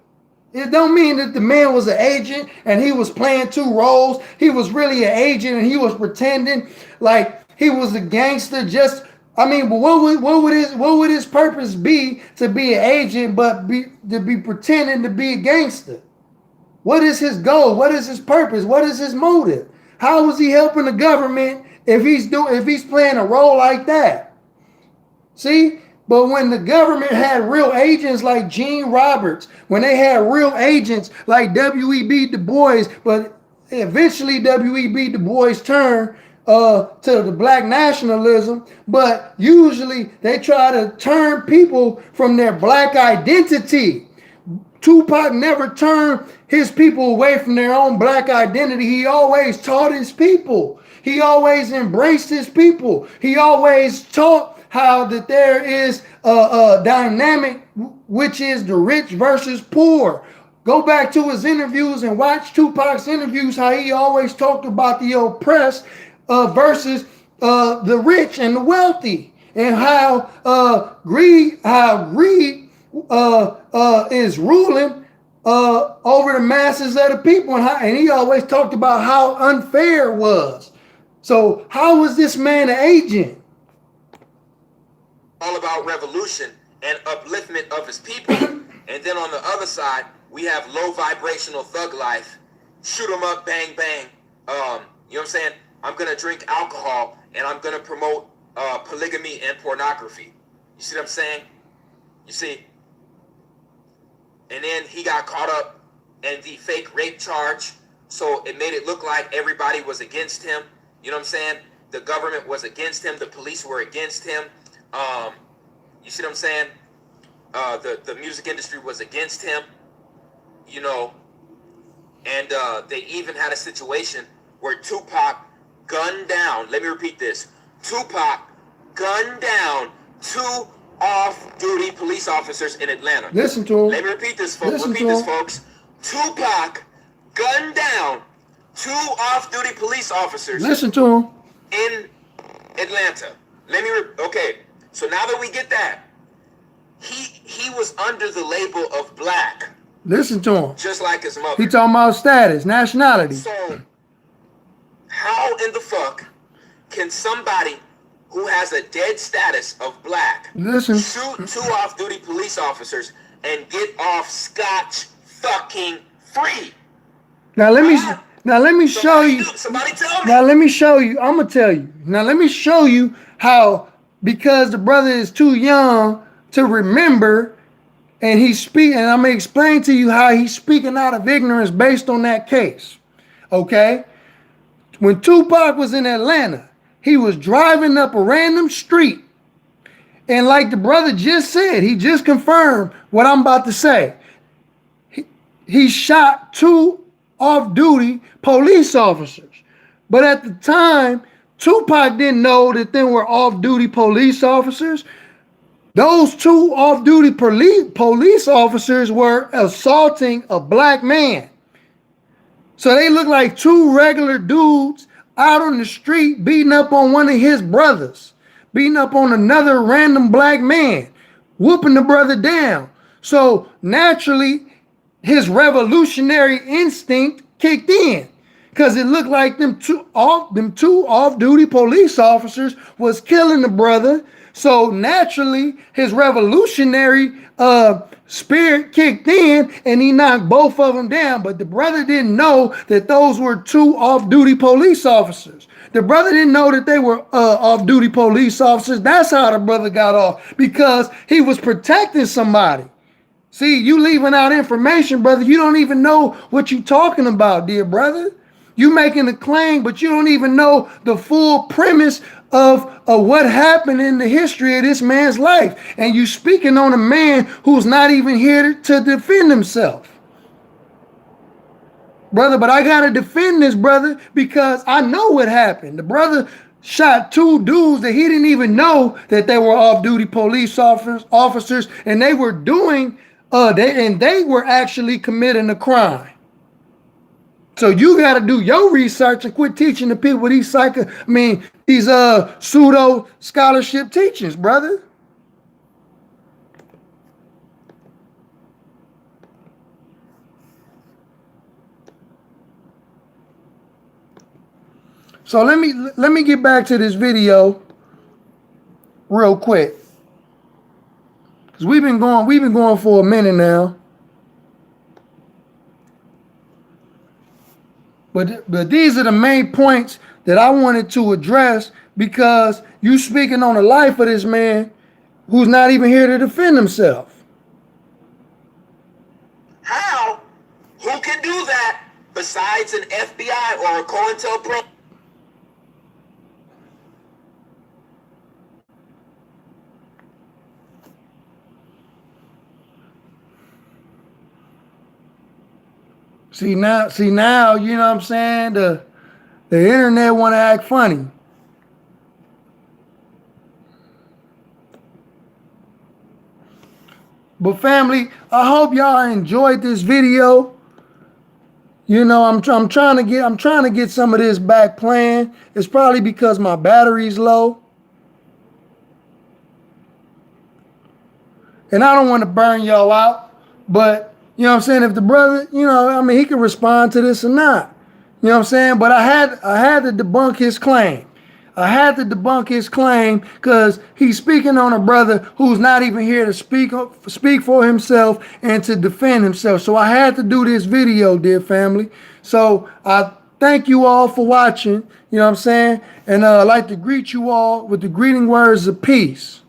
It don't mean that the man was an agent and he was playing two roles. He was really an agent and he was pretending like he was a gangster. But what would his purpose be to be an agent but to be pretending to be a gangster? What is his goal? What is his purpose? What is his motive? How was he helping the government if he's playing a role like that. See? But when the government had real agents like Gene Roberts, when they had real agents like W.E.B. Du Bois, but eventually W.E.B. Du Bois turned to the black nationalism, but usually they try to turn people from their black identity. Tupac never turned his people away from their own black identity. He always taught his people. He always embraced his people. He always taught how that there is a dynamic, which is the rich versus poor. Go back to his interviews and watch Tupac's interviews, how he always talked about the oppressed versus the rich and the wealthy, and how greed is ruling over the masses of the people, and he always talked about how unfair it was. So how was this man an agent? All about revolution and upliftment of his people. And then on the other side, we have low vibrational thug life. Shoot 'em up, bang, bang. You know what I'm saying? I'm going to drink alcohol and I'm going to promote polygamy and pornography. You see what I'm saying? You see? And then he got caught up in the fake rape charge. So it made it look like everybody was against him. You know what I'm saying? The government was against him. The police were against him. You see what I'm saying? The music industry was against him, you know, and they even had a situation where Tupac gunned down, let me repeat this, Tupac gunned down 2 off-duty police officers in Atlanta. Listen to him. Let me repeat this, folks. Folks. Tupac gunned down 2 off-duty police officers. Listen to him. In Atlanta. Okay. So now that we get that, he was under the label of black. Listen to him. Just like his mother. He talking about status, nationality. So how in the fuck can somebody who has a dead status of black shoot 2 off-duty police officers and get off scotch fucking free? Now let me show you. Somebody tell me. Now let me show you. I'm gonna tell you. Now let me show you how, because the brother is too young to remember, and he's speaking, and I'm gonna explain to you how he's speaking out of ignorance based on that case. Okay? When Tupac was in Atlanta, he was driving up a random street, and like the brother just said, he just confirmed what I'm about to say. He shot 2 off-duty police officers. But at the time, Tupac didn't know that they were off-duty police officers. Those 2 off-duty police officers were assaulting a black man. So they looked like 2 regular dudes out on the street beating up on one of his brothers, beating up on another random black man, whooping the brother down. So naturally, his revolutionary instinct kicked in, because it looked like them two off-duty police officers was killing the brother. So naturally, his revolutionary spirit kicked in, and he knocked both of them down. But the brother didn't know that those were 2 off-duty police officers. The brother didn't know that they were off-duty police officers. That's how the brother got off, because he was protecting somebody. See, you leaving out information, brother. You don't even know what you're talking about, dear brother. You making a claim, but you don't even know the full premise of what happened in the history of this man's life. And you speaking on a man who's not even here to defend himself. Brother, but I got to defend this brother because I know what happened. The brother shot 2 dudes that he didn't even know that they were off-duty police officers, and they were doing, they were actually committing a crime. So you got to do your research and quit teaching the people these pseudo scholarship teachings, brother. So let me get back to this video real quick, because we've been going for a minute now. But these are the main points that I wanted to address, because you speaking on the life of this man who's not even here to defend himself. How? Who can do that besides an FBI or a COINTELPRO? See now, you know what I'm saying? The internet want to act funny. But family, I hope y'all enjoyed this video. You know, I'm trying to get some of this back playing. It's probably because my battery's low. And I don't want to burn y'all out, but you know what I'm saying, if the brother, you know, I mean, he can respond to this or not. You know what I'm saying? But I had to debunk his claim. I had to debunk his claim because he's speaking on a brother who's not even here to speak for himself and to defend himself. So I had to do this video, dear family. So I thank you all for watching. You know what I'm saying? And I'd like to greet you all with the greeting words of peace.